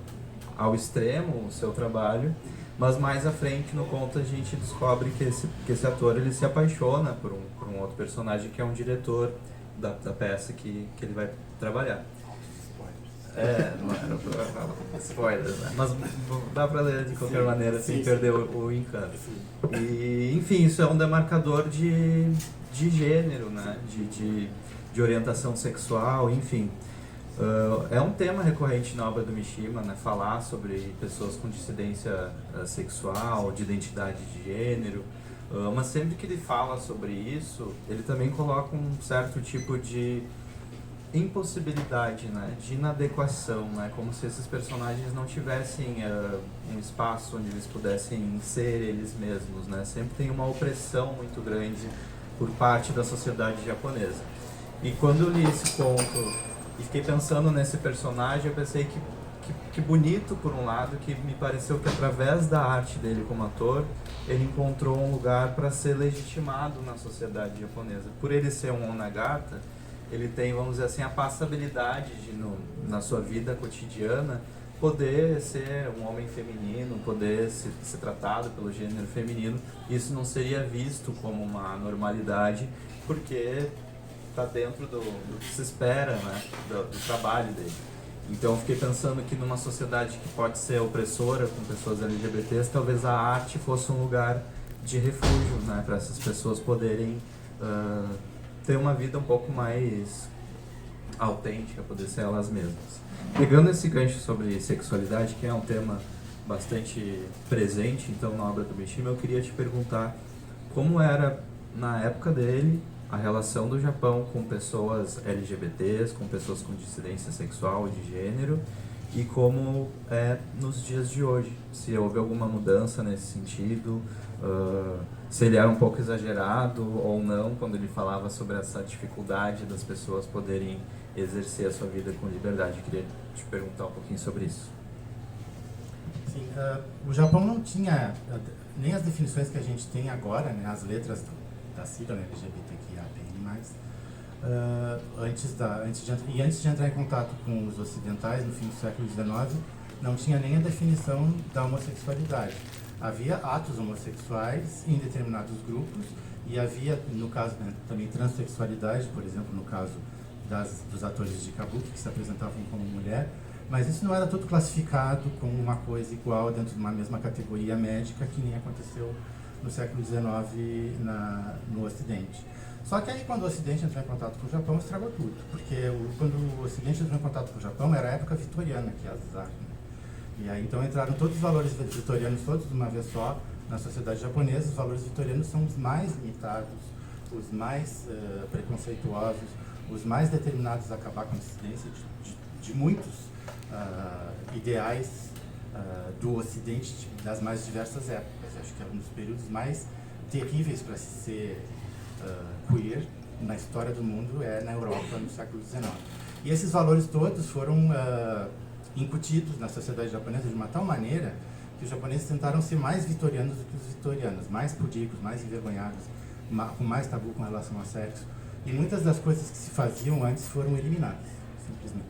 ao extremo o seu trabalho, mas mais à frente no conto a gente descobre que esse ator ele se apaixona por um outro personagem que é um diretor da peça que ele vai trabalhar. Não era pra falar spoiler, né? Mas dá pra ler de qualquer maneira sem perder o encanto. E, enfim, isso é um demarcador de gênero, né? De orientação sexual, enfim. É um tema recorrente na obra do Mishima, né? Falar sobre pessoas com dissidência sexual, de identidade de gênero. Mas sempre que ele fala sobre isso, ele também coloca um certo tipo de impossibilidade, né, de inadequação, né, como se esses personagens não tivessem um espaço onde eles pudessem ser eles mesmos, né, sempre tem uma opressão muito grande por parte da sociedade japonesa. E quando eu li esse conto e fiquei pensando nesse personagem, eu pensei que bonito por um lado, que me pareceu que através da arte dele como ator, ele encontrou um lugar para ser legitimado na sociedade japonesa. Por ele ser um Onagata, ele tem, vamos dizer assim, a passabilidade de, na sua vida cotidiana, poder ser um homem feminino, poder ser tratado pelo gênero feminino. Isso não seria visto como uma normalidade, porque está dentro do que se espera, né, do trabalho dele. Então eu fiquei pensando que numa sociedade que pode ser opressora com pessoas LGBTs, talvez a arte fosse um lugar de refúgio, né, para essas pessoas poderem ter uma vida um pouco mais autêntica, poder ser elas mesmas. Pegando esse gancho sobre sexualidade, que é um tema bastante presente então na obra do Mishima, eu queria te perguntar como era na época dele a relação do Japão com pessoas LGBTs, com pessoas com dissidência sexual, de gênero, e como é nos dias de hoje. Se houve alguma mudança nesse sentido, se ele era um pouco exagerado ou não quando ele falava sobre essa dificuldade das pessoas poderem exercer a sua vida com liberdade. Eu queria te perguntar um pouquinho sobre isso. Sim, o Japão não tinha nem as definições que a gente tem agora, né, as letras da sigla, né, LGBTQIA+, antes de entrar em contato com os ocidentais no fim do século XIX, não tinha nem a definição da homossexualidade. Havia atos homossexuais em determinados grupos e havia, no caso, né, também transexualidade, por exemplo, no caso dos atores de kabuki que se apresentavam como mulher, mas isso não era tudo classificado como uma coisa igual dentro de uma mesma categoria médica, que nem aconteceu no século XIX no Ocidente. Só que aí, quando o Ocidente entrou em contato com o Japão, estragou tudo, porque quando o Ocidente entrou em contato com o Japão, era a época vitoriana, que é azar, né? E aí, então, entraram todos os valores vitorianos, todos de uma vez só, na sociedade japonesa. Os valores vitorianos são os mais limitados, os mais preconceituosos, os mais determinados a acabar com a dissidência de muitos ideais do Ocidente, das mais diversas épocas. Acho que é um dos períodos mais terríveis para se ser queer na história do mundo é na Europa, no século XIX. E esses valores todos foram incutidos na sociedade japonesa de uma tal maneira que os japoneses tentaram ser mais vitorianos do que os vitorianos, mais pudicos, mais envergonhados, com mais tabu com relação ao sexo. E muitas das coisas que se faziam antes foram eliminadas, simplesmente.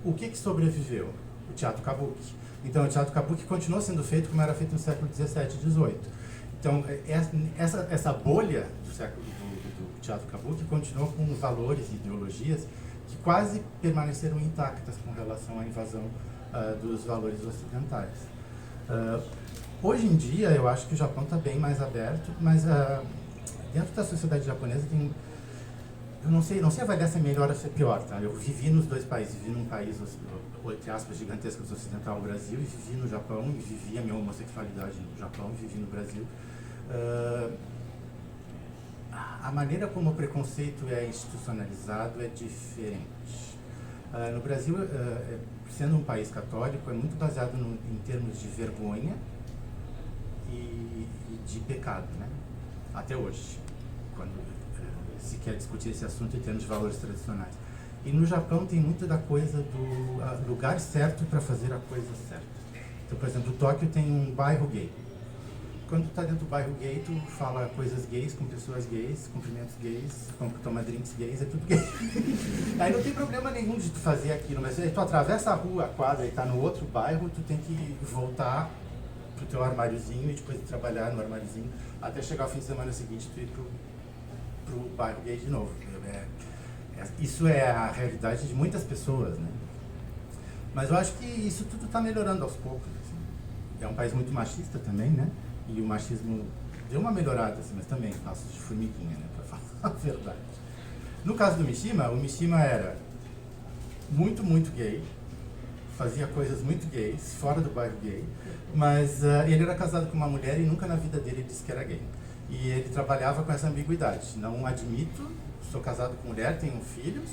O que sobreviveu? O teatro kabuki. Então, o teatro kabuki continuou sendo feito como era feito no século XVII e XVIII. Então, essa bolha do século do teatro kabuki continuou com valores e ideologias que quase permaneceram intactas com relação à invasão dos valores ocidentais. Hoje em dia, eu acho que o Japão está bem mais aberto, mas dentro da sociedade japonesa tem... Eu não sei avaliar se é melhor ou se é pior, tá? Eu vivi nos dois países, vivi num país, entre aspas, gigantesco ocidental, o Brasil, e vivi no Japão, e vivi a minha homossexualidade no Japão, e vivi no Brasil. A maneira como o preconceito é institucionalizado é diferente. No Brasil, sendo um país católico, é muito baseado em termos de vergonha e de pecado, né? Até hoje, quando se quer discutir esse assunto em termos de valores tradicionais. E no Japão tem muito da coisa do lugar certo para fazer a coisa certa. Então, por exemplo, Tóquio tem um bairro gay. Quando tu está dentro do bairro gay, tu fala coisas gays com pessoas gays, cumprimentos gays, toma drinks gays, é tudo gay. Aí não tem problema nenhum de tu fazer aquilo, mas se tu atravessa a rua, a quadra e está no outro bairro, tu tem que voltar pro teu armáriozinho e depois de trabalhar no armáriozinho até chegar ao fim de semana seguinte tu ir pro bairro gay de novo. Isso é a realidade de muitas pessoas, né? Mas eu acho que isso tudo está melhorando aos poucos. Assim. É um país muito machista também, né? E o machismo deu uma melhorada, assim, mas também passos de formiguinha, né? Para falar a verdade. No caso do Mishima, o Mishima era muito, muito gay, fazia coisas muito gays, fora do bairro gay, mas ele era casado com uma mulher e nunca na vida dele ele disse que era gay. E ele trabalhava com essa ambiguidade. Não admito, sou casado com mulher, tenho filhos,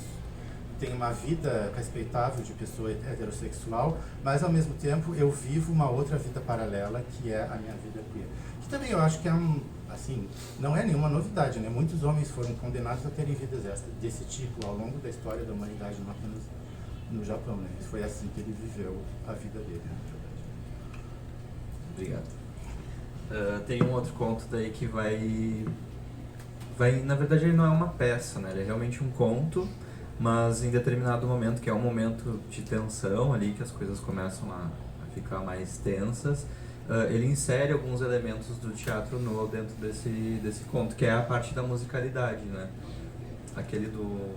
tenho uma vida respeitável de pessoa heterossexual, mas ao mesmo tempo eu vivo uma outra vida paralela, que é a minha vida queer. Que também eu acho que é assim, não é nenhuma novidade, né? Muitos homens foram condenados a terem vidas desse tipo ao longo da história da humanidade, não apenas no Japão, né? Foi assim que ele viveu a vida dele, na verdade. Obrigado. Tem um outro conto daí que vai... Na verdade ele não é uma peça, né? Ele é realmente um conto, mas em determinado momento, que é um momento de tensão ali, que as coisas começam a ficar mais tensas, ele insere alguns elementos do teatro no dentro desse conto, que é a parte da musicalidade, né? Aquele do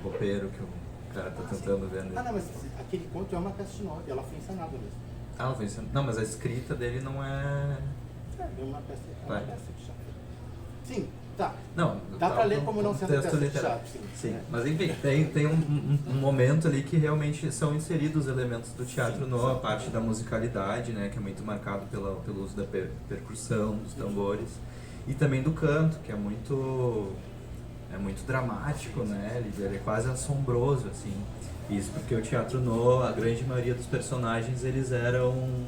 roupeiro que o cara tá tentando vender. Não, mas aquele conto é uma peça de nove, ela foi encenada mesmo. Ah, ela foi encenada. Não, mas a escrita dele não é... É uma peça, Vai. peça de teatro. Sim, tá. Não, Dá pra ler no como não sendo contexto peça de literário. teatro, sim. Sim, É. mas enfim, tem um momento ali que realmente são inseridos elementos do teatro a parte da musicalidade, né, que é muito marcado pelo uso da percussão, dos tambores, e também do canto, que é muito dramático, né, ele é quase assombroso, assim. Isso porque o teatro a grande maioria dos personagens, eles eram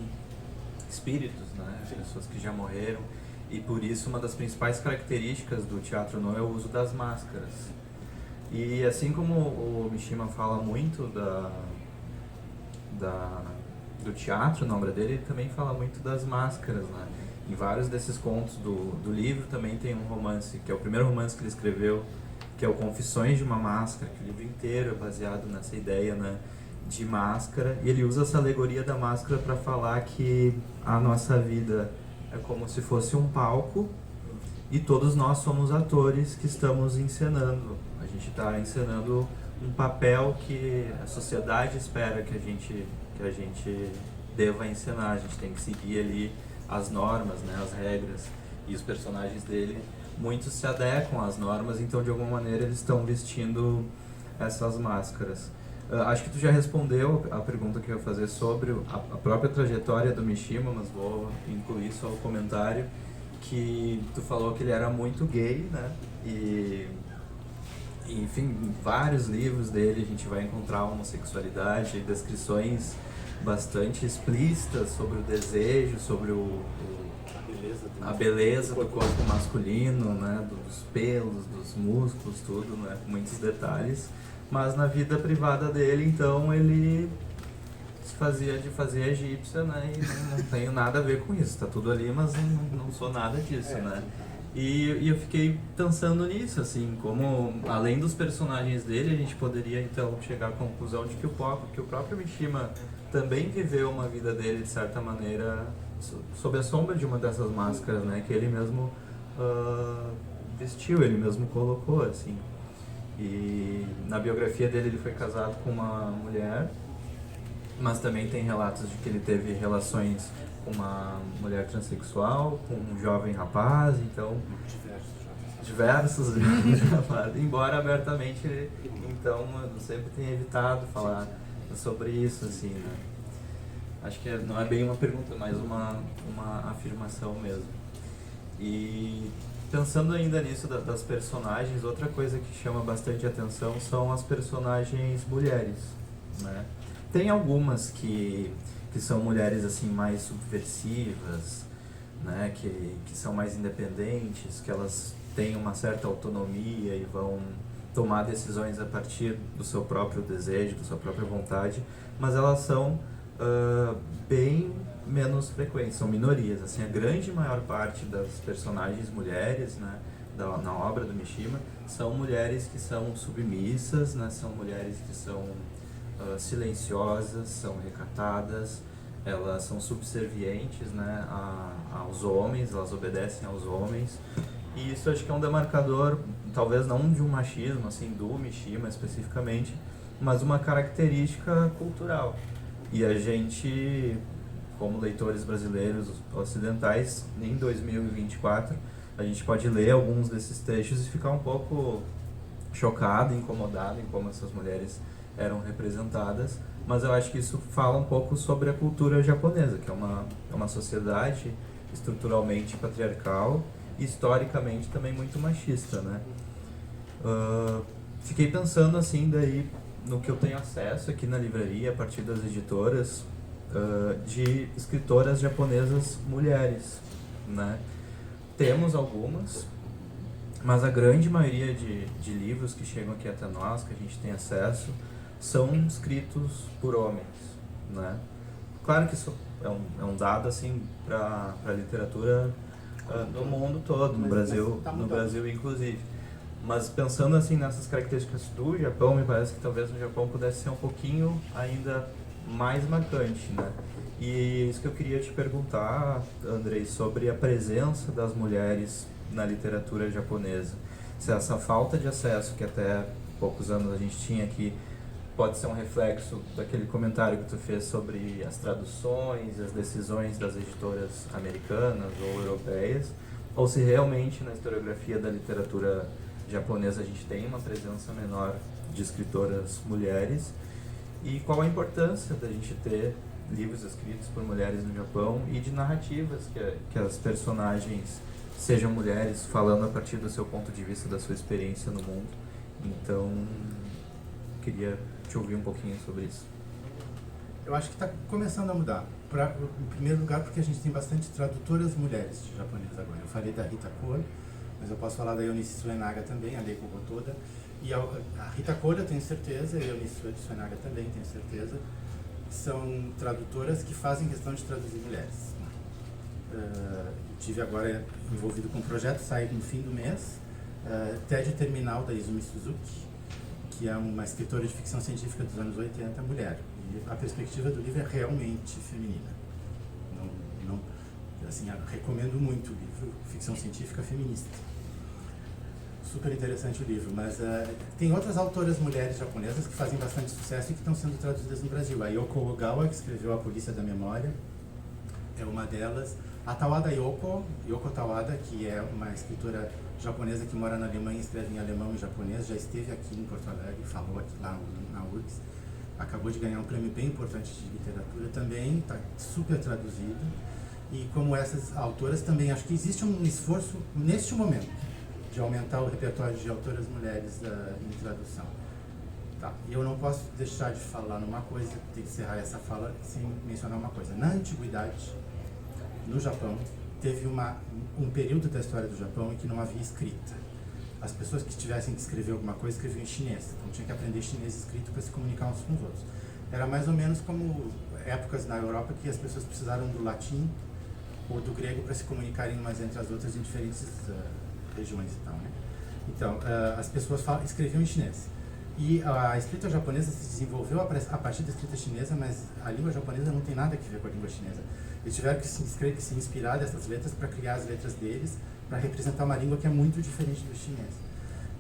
espíritos, né, pessoas que já morreram. E por isso uma das principais características do teatro é o uso das máscaras. E assim como o Mishima fala muito do teatro na obra dele, ele também fala muito das máscaras, né? Em vários desses contos do livro também tem um romance, que é o primeiro romance que ele escreveu, que é o Confissões de uma Máscara, que o livro inteiro é baseado nessa ideia, né, de máscara. E ele usa essa alegoria da máscara para falar que a nossa vida é como se fosse um palco e todos nós somos atores que estamos encenando. A gente está encenando um papel que a sociedade espera que a gente deva encenar. A gente tem que seguir ali as normas, né, as regras. E os personagens dele, muitos se adequam às normas, então de alguma maneira eles estão vestindo essas máscaras. Acho que tu já respondeu a pergunta que eu ia fazer sobre a própria trajetória do Mishima, mas vou incluir só o comentário, que tu falou que ele era muito gay, né? E enfim, em vários livros dele a gente vai encontrar homossexualidade, descrições bastante explícitas sobre o desejo, sobre a beleza do corpo masculino, né? Dos pelos, dos músculos, tudo, né? Com muitos detalhes. Mas na vida privada dele, então, ele se fazia de fazer egípcia, né? E não tenho nada a ver com isso. Tá tudo ali, mas não sou nada disso, né? E eu fiquei pensando nisso, assim, como além dos personagens dele, a gente poderia, então, chegar à conclusão de que o próprio Mishima também viveu uma vida dele, de certa maneira, sob a sombra de uma dessas máscaras, né? Que ele mesmo vestiu, ele mesmo colocou, assim. E na biografia dele ele foi casado com uma mulher, mas também tem relatos de que ele teve relações com uma mulher transexual, com um jovem rapaz, então... Diversos jovens rapazes, embora abertamente ele, então, sempre tenha evitado falar sobre isso, assim, né? Acho que não é bem uma pergunta, mas uma afirmação mesmo. E... pensando ainda nisso das personagens, outra coisa que chama bastante atenção são as personagens mulheres, né? Tem algumas que são mulheres assim mais subversivas, né? Que são mais independentes, que elas têm uma certa autonomia e vão tomar decisões a partir do seu próprio desejo, da sua própria vontade, mas elas são bem menos frequentes, são minorias. Assim, a grande maior parte das personagens mulheres, né, na obra do Mishima são mulheres que são submissas, né, são mulheres que são silenciosas, são recatadas, elas são subservientes, né, aos homens, elas obedecem aos homens. E isso acho que é um demarcador, talvez não de um machismo assim do Mishima especificamente, mas uma característica cultural. E a gente, como leitores brasileiros ocidentais, em 2024, a gente pode ler alguns desses textos e ficar um pouco chocado, incomodado em como essas mulheres eram representadas, mas eu acho que isso fala um pouco sobre a cultura japonesa, que é uma sociedade estruturalmente patriarcal e historicamente também muito machista, né? Fiquei pensando assim, daí, no que eu tenho acesso aqui na livraria, a partir das editoras, de escritoras japonesas mulheres, né? Temos algumas, mas a grande maioria de livros que chegam aqui até nós, que a gente tem acesso, são escritos por homens, né? Claro que isso é um dado assim para a literatura no mundo todo, no Brasil inclusive. Mas pensando assim nessas características do Japão, me parece que talvez no Japão pudesse ser um pouquinho ainda mais marcante, né? E isso que eu queria te perguntar, Andrei, sobre a presença das mulheres na literatura japonesa. Se essa falta de acesso que até poucos anos a gente tinha aqui pode ser um reflexo daquele comentário que tu fez sobre as traduções, as decisões das editoras americanas ou europeias, ou se realmente na historiografia da literatura japonesa a gente tem uma presença menor de escritoras mulheres, e qual a importância da gente ter livros escritos por mulheres no Japão e de narrativas que as personagens sejam mulheres falando a partir do seu ponto de vista, da sua experiência no mundo. Então, queria te ouvir um pouquinho sobre isso. Eu acho que está começando a mudar. Em primeiro lugar, porque a gente tem bastante tradutoras mulheres de japonês agora. Eu falei da Rita Cole, mas eu posso falar da Eunice Suenaga também, a Leiko Hotoda. E a Rita Cole eu tenho certeza, e a Eunice Suenaga também tenho certeza, são tradutoras que fazem questão de traduzir mulheres. Tive agora envolvido com um projeto, sai no fim do mês, TED Terminal da Izumi Suzuki, que é uma escritora de ficção científica dos anos 80, mulher. E a perspectiva do livro é realmente feminina. Assim, recomendo muito o livro, ficção científica feminista. Super interessante o livro, mas tem outras autoras mulheres japonesas que fazem bastante sucesso e que estão sendo traduzidas no Brasil. A Yoko Ogawa, que escreveu A Polícia da Memória, é uma delas. A Tawada Yoko Tawada, que é uma escritora japonesa que mora na Alemanha, escreve em alemão e japonês, já esteve aqui em Porto Alegre, falou aqui lá na URGS, acabou de ganhar um prêmio bem importante de literatura também, está super traduzido. E como essas autoras também, acho que existe um esforço neste momento de aumentar o repertório de autoras mulheres em tradução. Tá. E eu não posso deixar de falar numa coisa, tem que encerrar essa fala sem mencionar uma coisa. Na antiguidade, no Japão, teve um período da história do Japão em que não havia escrita. As pessoas que tivessem que escrever alguma coisa escreviam em chinês, então tinha que aprender chinês escrito para se comunicar uns com os outros. Era mais ou menos como épocas na Europa que as pessoas precisaram do latim ou do grego para se comunicarem umas entre as outras em diferentes regiões e tal, né? Então, as pessoas escreviam em chinês. E a escrita japonesa se desenvolveu a partir da escrita chinesa, mas a língua japonesa não tem nada a ver com a língua chinesa. Eles tiveram que se inspirar dessas letras para criar as letras deles, para representar uma língua que é muito diferente do chinês.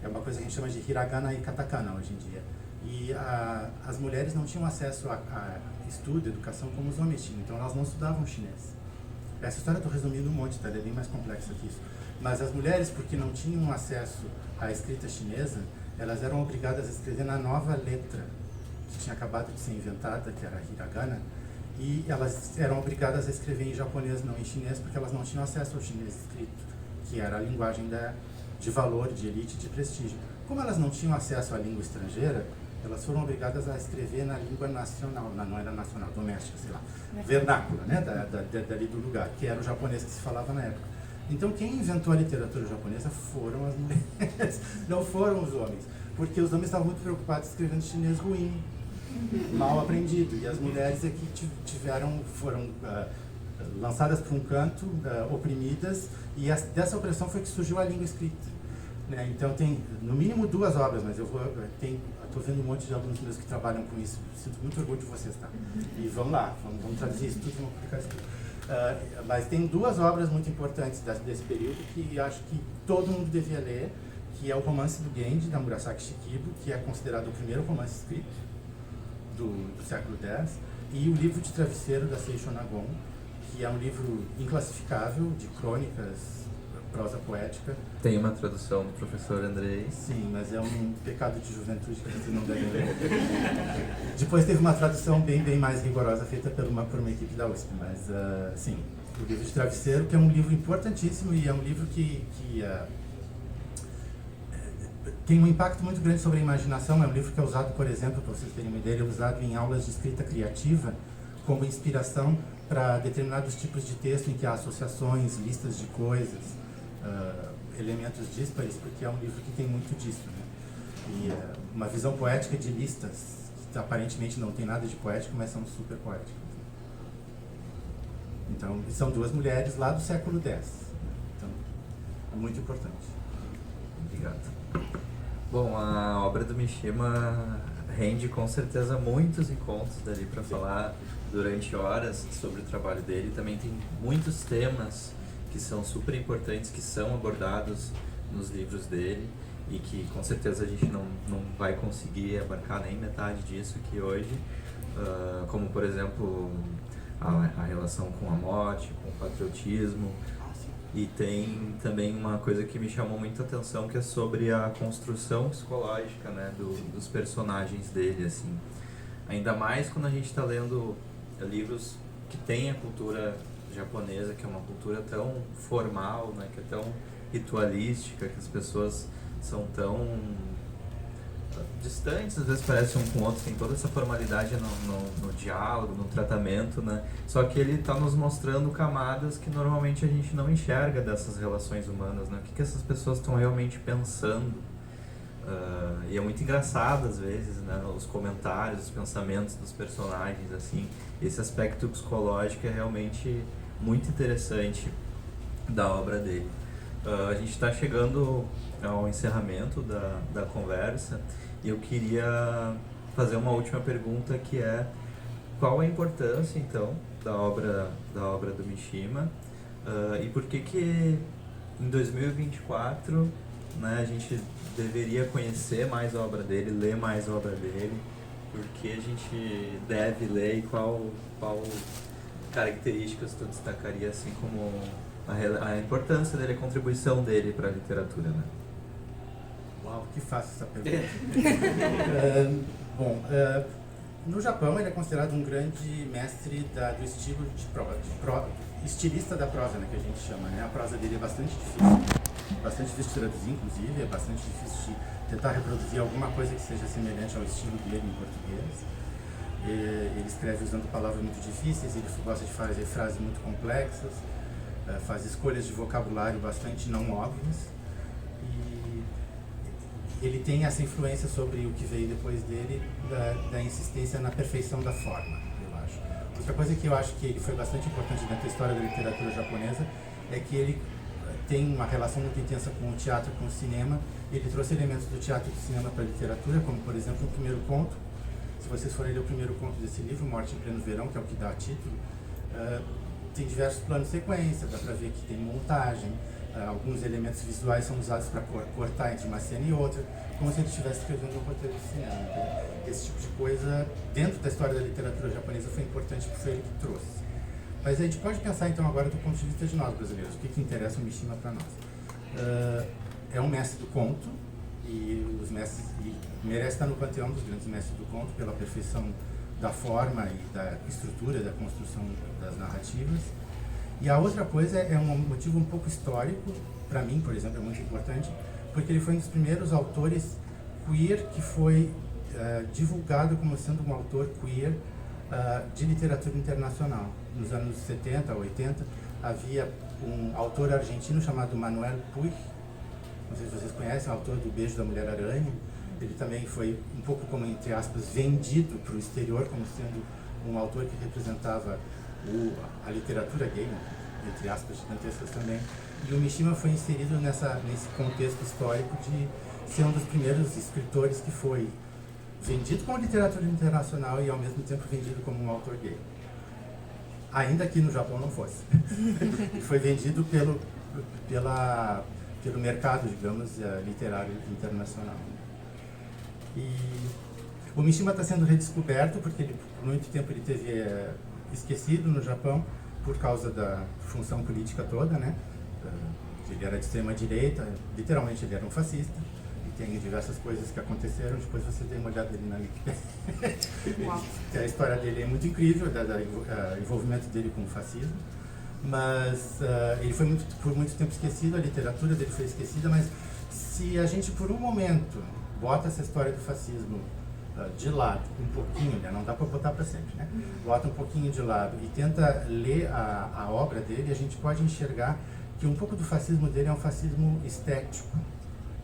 É uma coisa que a gente chama de hiragana e katakana hoje em dia. E as mulheres não tinham acesso a estudo, educação como os homens tinham, então elas não estudavam chinês. Essa história eu estou resumindo um monte, tá? Ela é bem mais complexa que isso. Mas as mulheres, porque não tinham acesso à escrita chinesa, elas eram obrigadas a escrever na nova letra que tinha acabado de ser inventada, que era a hiragana, e elas eram obrigadas a escrever em japonês, não em chinês, porque elas não tinham acesso ao chinês escrito, que era a linguagem de valor, de elite, de prestígio. Como elas não tinham acesso à língua estrangeira, elas foram obrigadas a escrever na língua nacional, não era nacional, doméstica, sei lá, vernácula, né, dali do lugar, que era o japonês que se falava na época. Então quem inventou a literatura japonesa foram as mulheres, não foram os homens, porque os homens estavam muito preocupados escrevendo chinês ruim, mal aprendido, e as mulheres é que foram lançadas para um canto, oprimidas, e dessa opressão foi que surgiu a língua escrita. Né? Então tem no mínimo 2 obras, mas estou vendo um monte de alunos meus que trabalham com isso, sinto muito orgulho de vocês, tá? E vamos lá, vamos traduzir isso tudo e vamos publicar isso tudo. Mas tem 2 obras muito importantes desse período que acho que todo mundo devia ler, que é o Romance do Genji, da Murasaki Shikibu, que é considerado o primeiro romance escrito do século X, e o Livro de Travesseiro, da Seisho Nagon, que é um livro inclassificável de crônicas, prosa poética. Tem uma tradução do professor Andrei. Sim, mas é um pecado de juventude que vocês não devem ler. Depois teve uma tradução bem mais rigorosa feita por uma equipe da USP, mas sim, o Livro de Travesseiro, que é um livro importantíssimo e é um livro que tem um impacto muito grande sobre a imaginação. É um livro que é usado, por exemplo, para vocês terem uma ideia, é usado em aulas de escrita criativa como inspiração para determinados tipos de texto em que há associações, listas de coisas, elementos díspares, porque é um livro que tem muito disso, né? E uma visão poética de listas, que aparentemente não tem nada de poético, mas são super poéticas. Então, são 2 mulheres lá do século X. Então, é muito importante. Obrigado. Bom, a obra do Mishima rende com certeza muitos encontros dali para falar durante horas sobre o trabalho dele. Também tem muitos temas que são super importantes, que são abordados nos livros dele e que com certeza a gente não vai conseguir abarcar nem metade disso aqui hoje, como por exemplo a relação com a morte, com o patriotismo. E tem também uma coisa que me chamou muita atenção, que é sobre a construção psicológica, né, dos personagens dele, assim. Ainda mais quando a gente está lendo livros que têm a cultura japonesa, que é uma cultura tão formal, né, que é tão ritualística, que as pessoas são tão distantes, às vezes parecem um com o outro, tem toda essa formalidade no diálogo, no tratamento, né? Só que ele está nos mostrando camadas que normalmente a gente não enxerga dessas relações humanas, né? O que essas pessoas estão realmente pensando. E é muito engraçado às vezes, né? Os comentários, os pensamentos dos personagens, assim. Esse aspecto psicológico é realmente muito interessante da obra dele. A gente está chegando ao encerramento da conversa e eu queria fazer uma última pergunta, que é: qual a importância então da obra do Mishima, e por que em 2024, né, a gente deveria conhecer mais a obra dele, ler mais a obra dele, por que a gente deve ler e qual características tu destacaria, assim, como a importância dele, a contribuição dele para a literatura, né? Uau, que fácil essa pergunta. No Japão ele é considerado um grande mestre do estilo estilista da prosa, né, que a gente chama, né? A prosa dele é bastante difícil de traduzir, inclusive, é bastante difícil de tentar reproduzir alguma coisa que seja semelhante ao estilo dele em português. Ele escreve usando palavras muito difíceis, ele gosta de fazer frases muito complexas, faz escolhas de vocabulário bastante não óbvias, e ele tem essa influência sobre o que veio depois dele, da insistência na perfeição da forma, eu acho. Outra coisa que eu acho que ele foi bastante importante dentro da história da literatura japonesa é que ele tem uma relação muito intensa com o teatro, com o cinema. Ele trouxe elementos do teatro e do cinema para a literatura, como por exemplo o primeiro conto. Se vocês forem ler o primeiro conto desse livro, Morte em Pleno Verão, que é o que dá título, tem diversos planos de sequência, dá para ver que tem montagem, alguns elementos visuais são usados para cortar entre uma cena e outra, como se ele estivesse escrevendo um roteiro de cinema. Então, esse tipo de coisa, dentro da história da literatura japonesa, foi importante porque foi ele que trouxe. Mas a gente pode pensar então agora do ponto de vista de nós brasileiros, o que interessa o Mishima para nós. É um mestre do conto, e merece estar no panteão dos grandes mestres do conto pela perfeição da forma e da estrutura, da construção das narrativas. E a outra coisa é um motivo um pouco histórico, para mim, por exemplo, é muito importante, porque ele foi um dos primeiros autores queer que foi divulgado como sendo um autor queer de literatura internacional. Nos anos 70, 80, havia um autor argentino chamado Manuel Puig, não sei se vocês conhecem, o autor do Beijo da Mulher-Aranha. Ele também foi um pouco como, entre aspas, vendido para o exterior como sendo um autor que representava a literatura gay, né? Entre aspas gigantescas também. E o Mishima foi inserido nesse contexto histórico de ser um dos primeiros escritores que foi vendido como literatura internacional e ao mesmo tempo vendido como um autor gay. Ainda que no Japão não fosse. Ele foi vendido pelo mercado, digamos, literário internacional. E o Mishima está sendo redescoberto porque por muito tempo ele teve esquecido no Japão por causa da função política toda, né? Ele era de extrema direita, literalmente ele era um fascista, e tem diversas coisas que aconteceram. Depois você dê uma olhada ali na Wikipedia. A história dele é muito incrível, o envolvimento dele com o fascismo. Mas ele foi por muito tempo esquecido, a literatura dele foi esquecida, mas se a gente por um momento bota essa história do fascismo de lado, um pouquinho, né? Não dá para botar para sempre, né? Bota um pouquinho de lado e tenta ler a obra dele, a gente pode enxergar que um pouco do fascismo dele é um fascismo estético,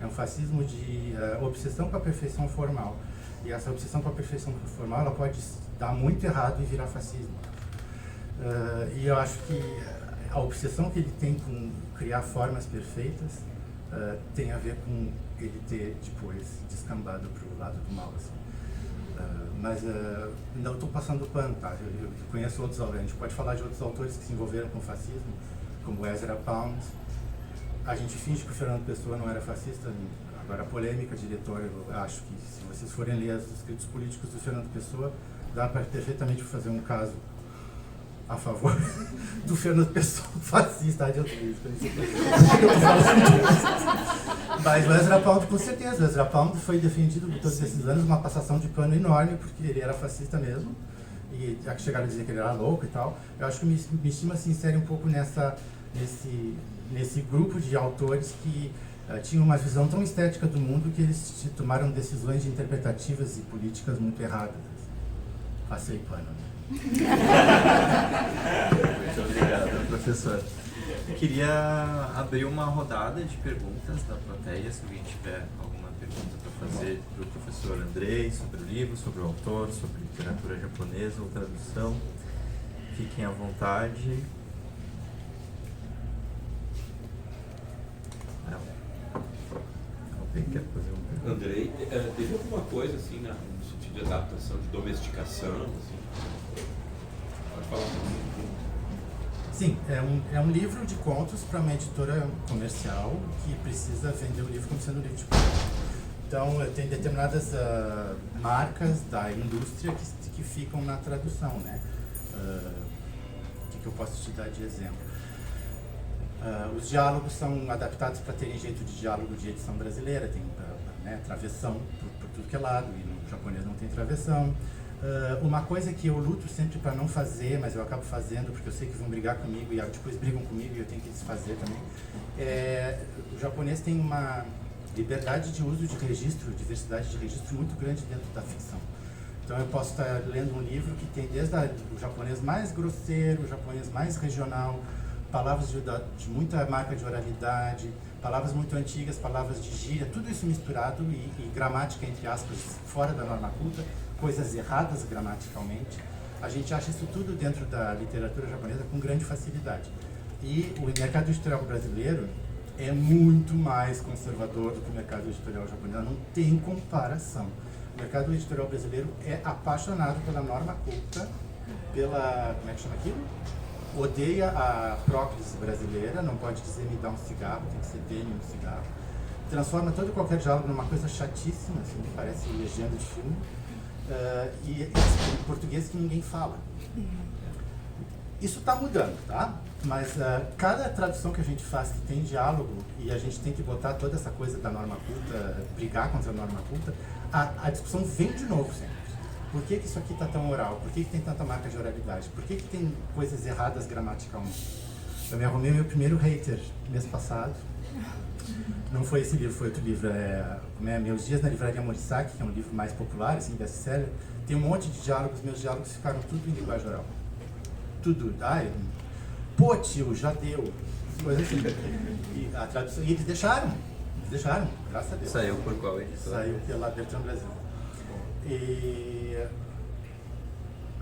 é um fascismo de obsessão com a perfeição formal. E essa obsessão com a perfeição formal, ela pode dar muito errado e virar fascismo. E eu acho que a obsessão que ele tem com criar formas perfeitas tem a ver com ele ter depois descambado para o lado do mal, assim. Mas não estou passando pano, tá? Eu conheço outros autores, a gente pode falar de outros autores que se envolveram com o fascismo, como Ezra Pound. A gente finge que o Fernando Pessoa não era fascista. Agora, a polêmica diretora, eu acho que se vocês forem ler os escritos políticos do Fernando Pessoa, dá para perfeitamente fazer um caso a favor do Fernando Pessoa fascista. Mas o Ezra Pound, com certeza, o Ezra Pound foi defendido por todos esses anos, uma passação de pano enorme, porque ele era fascista mesmo, e já que chegaram a dizer que ele era louco e tal. Eu acho que o Mishima se insere um pouco nesse grupo de autores que tinham uma visão tão estética do mundo que eles tomaram decisões interpretativas e políticas muito erradas. Passei pano, né? Muito obrigado, professor. Eu queria abrir uma rodada de perguntas da plateia, se alguém tiver alguma pergunta para fazer para o professor Andrei sobre o livro, sobre o autor, sobre literatura japonesa ou tradução. Fiquem à vontade. Alguém quer fazer uma pergunta? Andrei, teve alguma coisa assim no sentido de adaptação, de domesticação? Assim? Pode falar um pouquinho. Sim, é um livro de contos para uma editora comercial que precisa vender o livro como sendo um livro de contos. Então, tem determinadas marcas da indústria que ficam na tradução, né? O que eu posso te dar de exemplo? Os diálogos são adaptados para terem jeito de diálogo de edição brasileira, tem travessão por tudo que é lado, e no japonês não tem travessão. Uma coisa que eu luto sempre para não fazer, mas eu acabo fazendo porque eu sei que vão brigar comigo e depois brigam comigo e eu tenho que desfazer também, o japonês tem uma liberdade de uso de registro, diversidade de registro muito grande dentro da ficção. Então eu posso estar lendo um livro que tem desde o japonês mais grosseiro, o japonês mais regional, palavras de muita marca de oralidade, palavras muito antigas, palavras de gíria, tudo isso misturado e gramática, entre aspas, fora da norma culta, coisas erradas gramaticalmente. A gente acha isso tudo dentro da literatura japonesa com grande facilidade. E o mercado editorial brasileiro é muito mais conservador do que o mercado editorial japonês, não tem comparação. O mercado editorial brasileiro é apaixonado pela norma culta, pela, como é que chama aquilo? Odeia a próclise brasileira, não pode dizer me dá um cigarro, tem que ser dê-me um cigarro. Transforma todo e qualquer diálogo numa coisa chatíssima, assim, que parece legenda de filme, e em português que ninguém fala. Isso está mudando, tá? Mas cada tradução que a gente faz que tem diálogo, e a gente tem que botar toda essa coisa da norma culta, brigar contra a norma culta, a discussão vem de novo sempre. Por que isso aqui está tão oral? Por que tem tanta marca de oralidade? Por que tem coisas erradas gramaticalmente? Eu me arrumei meu primeiro hater mês passado. Não foi esse livro, foi outro livro. Meus Dias na Livraria Morisaki, que é um livro mais popular, assim, best-seller. Tem um monte de diálogos, meus diálogos ficaram tudo em linguagem oral. Tudo. Pô, tio, já deu. Coisas assim. E a tradução. E eles deixaram, graças a Deus. Saiu por qual editora? Saiu pela Bertrand Brasil. E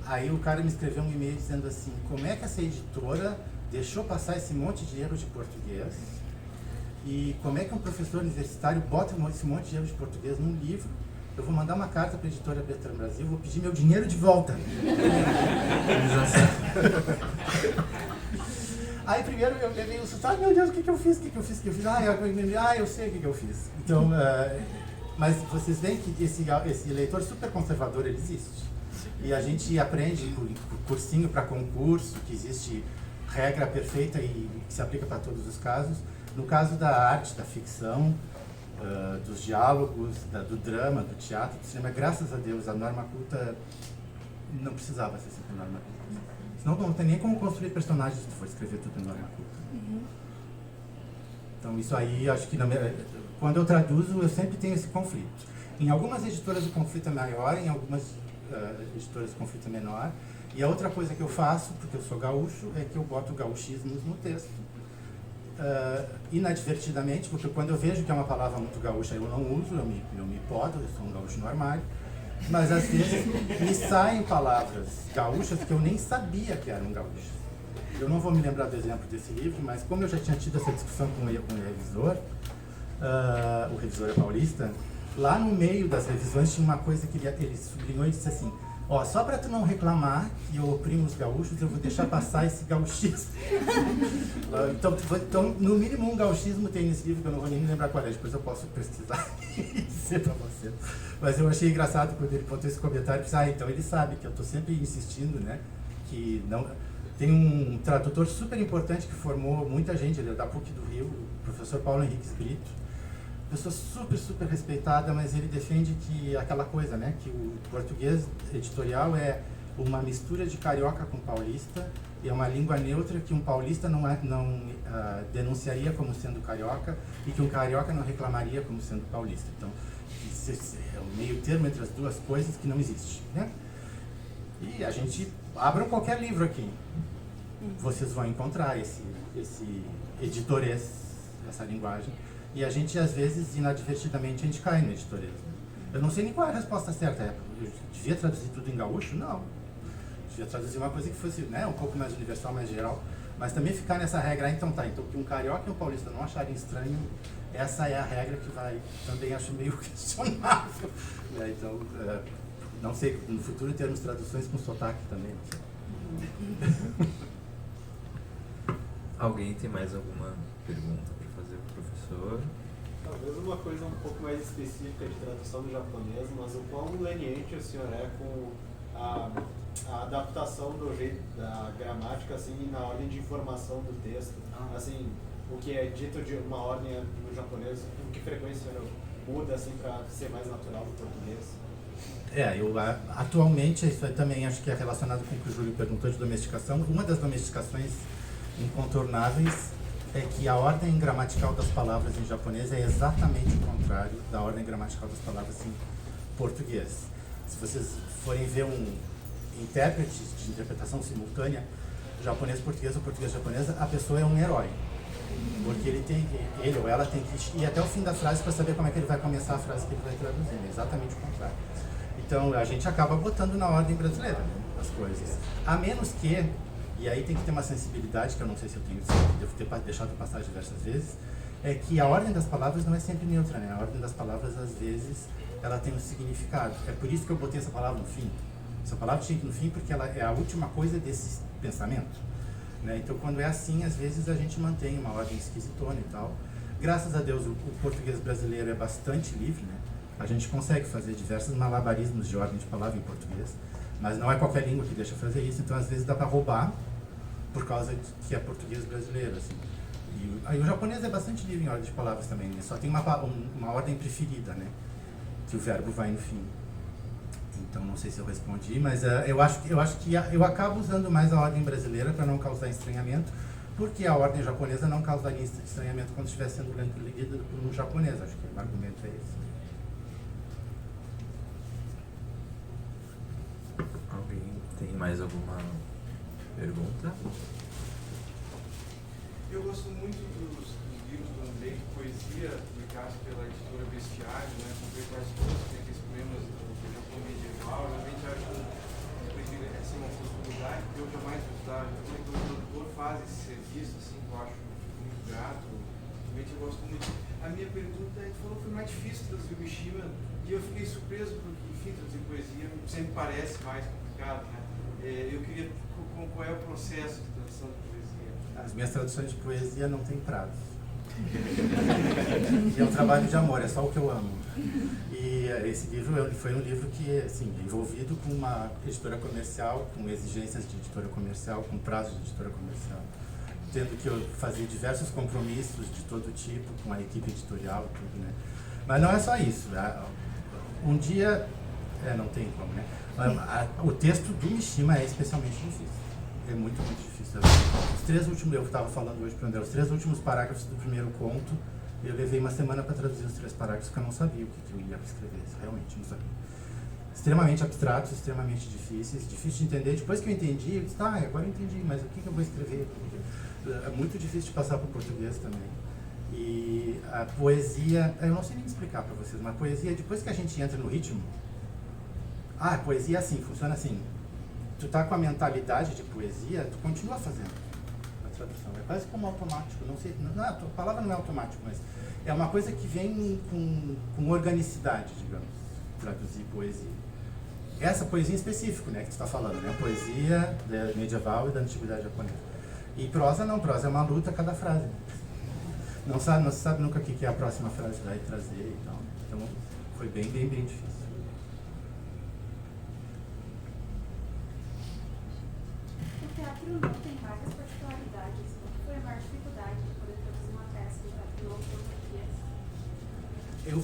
aí o cara me escreveu um e-mail dizendo assim, como é que essa editora deixou passar esse monte de erros de português e como é que um professor universitário bota esse monte de erros de português num livro? Eu vou mandar uma carta para a editora Bertrand Brasil, vou pedir meu dinheiro de volta. Aí primeiro eu levei um susto, meu Deus, o que eu fiz? Eu sei o que eu fiz. Então, mas vocês veem que esse leitor super conservador, ele existe. E a gente aprende por cursinho para concurso, que existe regra perfeita e que se aplica para todos os casos. No caso da arte, da ficção, dos diálogos, do drama, do teatro, do cinema, graças a Deus, a norma culta não precisava ser sempre norma culta. Senão não tem nem como construir personagens se tu for escrever tudo em norma culta. Então isso aí, acho que quando eu traduzo, eu sempre tenho esse conflito. Em algumas editoras o conflito é maior, em algumas editoras o conflito é menor. E a outra coisa que eu faço, porque eu sou gaúcho, é que eu boto gauchismos no texto. Inadvertidamente, porque quando eu vejo que é uma palavra muito gaúcha, eu não uso, eu me podo, eu sou um gaúcho no armário. Mas às vezes me saem palavras gaúchas que eu nem sabia que eram gaúchas. Eu não vou me lembrar do exemplo desse livro, mas como eu já tinha tido essa discussão com o revisor, o Revisor é Paulista, lá no meio das revisões tinha uma coisa que ele sublinhou e disse assim: ó, só para tu não reclamar que eu oprimo os gaúchos, eu vou deixar passar esse gauchismo. então, no mínimo um gauchismo tem nesse livro, que eu não vou nem lembrar qual é, depois eu posso pesquisar e dizer para você. Mas eu achei engraçado quando ele botou esse comentário, disse, então ele sabe que eu estou sempre insistindo, né, que não... Tem um tradutor super importante que formou muita gente, ele é da PUC do Rio, o professor Paulo Henrique Brito, pessoa super, super respeitada, mas ele defende que aquela coisa, né, que o português editorial é uma mistura de carioca com paulista, e é uma língua neutra que um paulista não denunciaria como sendo carioca e que um carioca não reclamaria como sendo paulista. Então, isso é o meio termo entre as duas coisas que não existe, né? E a gente, abram qualquer livro aqui, vocês vão encontrar esse editorês, essa linguagem. E a gente, às vezes, inadvertidamente, a gente cai no editorês. Eu não sei nem qual é a resposta certa. Eu devia traduzir tudo em gaúcho? Não. Devia traduzir uma coisa que fosse, né, um pouco mais universal, mais geral. Mas também ficar nessa regra, então que um carioca e um paulista não acharem estranho, essa é a regra que vai, também acho meio questionável. Então, não sei, no futuro termos traduções com sotaque também. Alguém tem mais alguma pergunta para fazer para o professor? Talvez uma coisa um pouco mais específica de tradução do japonês, mas o quão leniente o senhor é com a adaptação do jeito da gramática, assim, na ordem de informação do texto. Assim, o que é dito de uma ordem no japonês, com que frequência o senhor muda, assim, para ser mais natural do português? Eu atualmente, isso também acho que é relacionado com o que o Júlio perguntou de domesticação. Uma das domesticações incontornáveis é que a ordem gramatical das palavras em japonês é exatamente o contrário da ordem gramatical das palavras em português. Se vocês forem ver um intérprete de interpretação simultânea, japonês, português ou português, japonesa, a pessoa é um herói. Porque ele ou ela tem que ir até o fim da frase para saber como é que ele vai começar a frase que ele vai traduzir. É exatamente o contrário. Então, a gente acaba botando na ordem brasileira, né, as coisas. A menos que, e aí tem que ter uma sensibilidade, que eu não sei se eu devo ter deixado passar diversas vezes, é que a ordem das palavras não é sempre neutra, né? A ordem das palavras, às vezes, ela tem um significado. É por isso que eu botei essa palavra no fim. Essa palavra tinha que ir no fim porque ela é a última coisa desse pensamento, né? Então, quando é assim, às vezes a gente mantém uma ordem esquisitona e tal. Graças a Deus, o português brasileiro é bastante livre, né? A gente consegue fazer diversos malabarismos de ordem de palavra em português, mas não é qualquer língua que deixa fazer isso, então às vezes dá para roubar por causa de que é português brasileiro, assim. E aí o japonês é bastante livre em ordem de palavras também, né? Só tem uma ordem preferida, né? Que o verbo vai no fim. Então não sei se eu respondi, mas eu acho que eu acabo usando mais a ordem brasileira para não causar estranhamento, porque a ordem japonesa não causaria estranhamento quando estiver sendo lida por um japonês. Acho que o argumento é esse. Alguém tem mais alguma pergunta? Eu gosto muito dos livros do Andrei, de poesia, publicados pela editora Bestiário, né? Comprei quase todos, tem aqueles poemas do Japão medieval. Realmente acho que essa é uma possibilidade que eu jamais vou estudar. Como é que o tradutor faz esse serviço, assim, que eu acho muito grato. Realmente eu gosto muito. A minha pergunta é, tu falou que foi mais difícil traduzir o Mishima, e eu fiquei surpreso porque, enfim, traduzir poesia sempre parece mais complicado, né? Eu queria, qual é o processo de tradução de poesia? As minhas traduções de poesia não têm prazo. E é um trabalho de amor, é só o que eu amo. E esse livro foi um livro que, assim, envolvido com uma editora comercial, com exigências de editora comercial, com prazo de editora comercial, tendo que eu fazer diversos compromissos de todo tipo com a equipe editorial e tudo, né? Mas não é só isso. Um dia, não tem como, né? O texto do Mishima é especialmente difícil. É muito, muito difícil. Os 3 últimos, eu estava falando hoje para o André, os 3 últimos parágrafos do primeiro conto, eu levei uma semana para traduzir os 3 parágrafos, porque eu não sabia o que eu ia escrever, realmente não sabia. Extremamente abstratos, extremamente difíceis, difícil de entender. Depois que eu entendi, eu disse, agora eu entendi, mas o que eu vou escrever? É muito difícil de passar para o português também. E a poesia, eu não sei nem explicar para vocês, mas a poesia, depois que a gente entra no ritmo, a poesia é assim, funciona assim. Tu tá com a mentalidade de poesia, tu continua fazendo a tradução. É quase como automático, não sei, a palavra não é automático, mas é uma coisa que vem com organicidade, digamos, traduzir poesia. Essa poesia em específico, né, que tu está falando, né, poesia medieval e da antiguidade japonesa. E prosa não, prosa é uma luta a cada frase. Não se sabe nunca o que é a próxima frase vai trazer e tal. Então foi bem difícil. O teatro não tem várias particularidades. Qual foi a maior dificuldade de poder produzir uma peça de teatro novo português?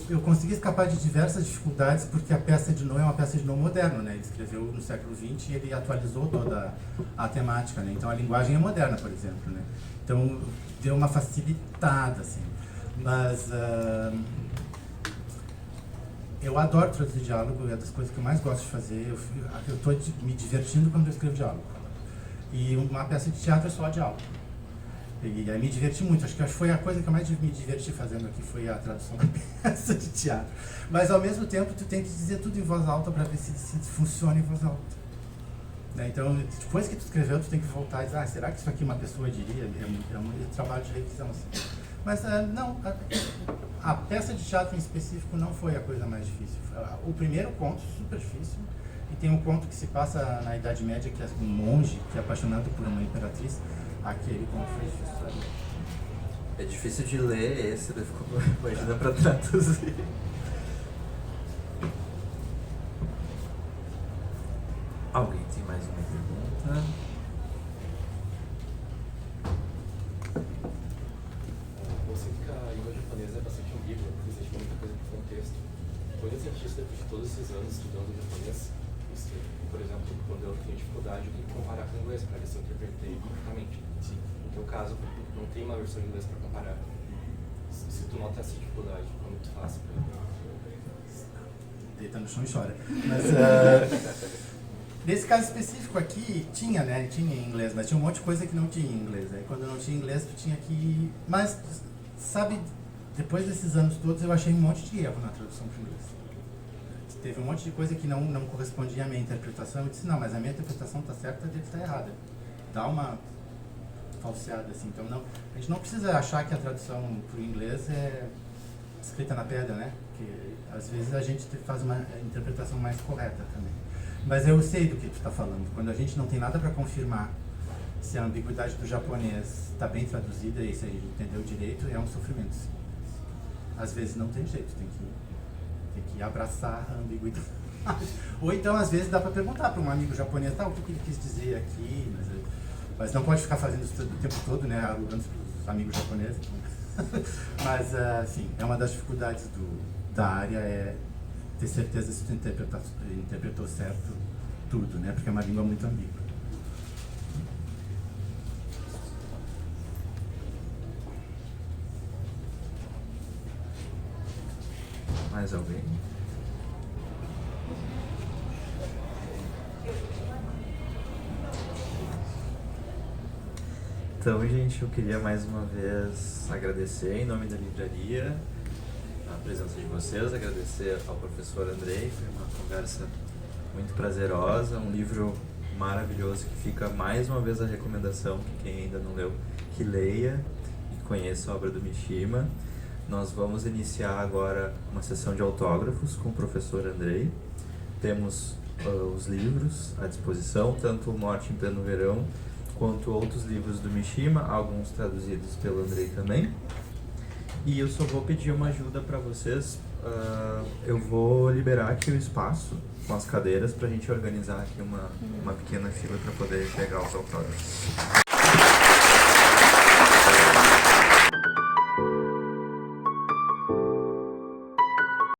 Eu consegui escapar de diversas dificuldades porque a peça de Noé é uma peça de Noé moderno, né? Ele escreveu no século XX e ele atualizou toda a temática, né? Então a linguagem é moderna, por exemplo, né? Então deu uma facilitada, assim. Mas eu adoro traduzir diálogo, é das coisas que eu mais gosto de fazer. Eu estou me divertindo quando eu escrevo diálogo. E uma peça de teatro é só diálogo. E aí me diverti muito, acho que foi a coisa que eu mais me diverti fazendo aqui, foi a tradução da peça de teatro. Mas ao mesmo tempo tu tem que dizer tudo em voz alta para ver se funciona em voz alta. Né? Então, depois que tu escreveu, tu tem que voltar e dizer, será que isso aqui uma pessoa diria? É um trabalho de revisão, assim. Mas não, a peça de teatro em específico não foi a coisa mais difícil. O primeiro conto, super difícil, e tem um conto que se passa na Idade Média, que é um monge que é apaixonado por uma imperatriz. Aquele conto foi difícil. É difícil de ler esse, daí ficou imaginando pra traduzir. Alguém tem mais uma pergunta? Você que a língua japonesa é bastante ambígua, porque existe muita coisa de contexto. Quando eu senti isso depois de todos esses anos estudando japonês, por exemplo, quando eu tenho dificuldade, eu tenho que comparar com o inglês para ver se eu interpretei corretamente. No teu caso, não tem uma versão em inglês para comparar. Se tu nota essa dificuldade, como tu faz? Deita no chão e chora. Mas nesse caso específico aqui, tinha em inglês, mas tinha um monte de coisa que não tinha em inglês. Aí quando não tinha inglês, tu tinha que... Mas, sabe, depois desses anos todos, eu achei um monte de erro na tradução para o inglês. Teve um monte de coisa que não correspondia à minha interpretação. Eu disse, não, mas a minha interpretação está certa, a dele está errada. Dá uma falseada, assim. Então, não, a gente não precisa achar que a tradução para o inglês é escrita na pedra, né? Porque, às vezes, a gente faz uma interpretação mais correta também. Mas eu sei do que tu está falando. Quando a gente não tem nada para confirmar se a ambiguidade do japonês está bem traduzida e se a gente entendeu direito, é um sofrimento, sim. Às vezes não tem jeito, tem que abraçar a ambiguidade. Ou então, às vezes, dá para perguntar para um amigo japonês, o que ele quis dizer aqui, mas não pode ficar fazendo isso o tempo todo, né, alugando para os amigos japoneses. Mas, sim, é uma das dificuldades da área, é ter certeza se tu interpretou certo tudo, né, porque é uma língua muito ambígua. Mais alguém? Então, gente, eu queria mais uma vez agradecer em nome da livraria a presença de vocês, agradecer ao professor Andrei, foi uma conversa muito prazerosa, um livro maravilhoso que fica mais uma vez a recomendação que quem ainda não leu, que leia e conheça a obra do Mishima. Nós vamos iniciar agora uma sessão de autógrafos com o professor Andrei. Temos os livros à disposição, tanto Morte em Pleno Verão, quanto outros livros do Mishima, alguns traduzidos pelo Andrei também. E eu só vou pedir uma ajuda para vocês. Eu vou liberar aqui o espaço com as cadeiras para a gente organizar aqui uma pequena fila para poder pegar os autógrafos.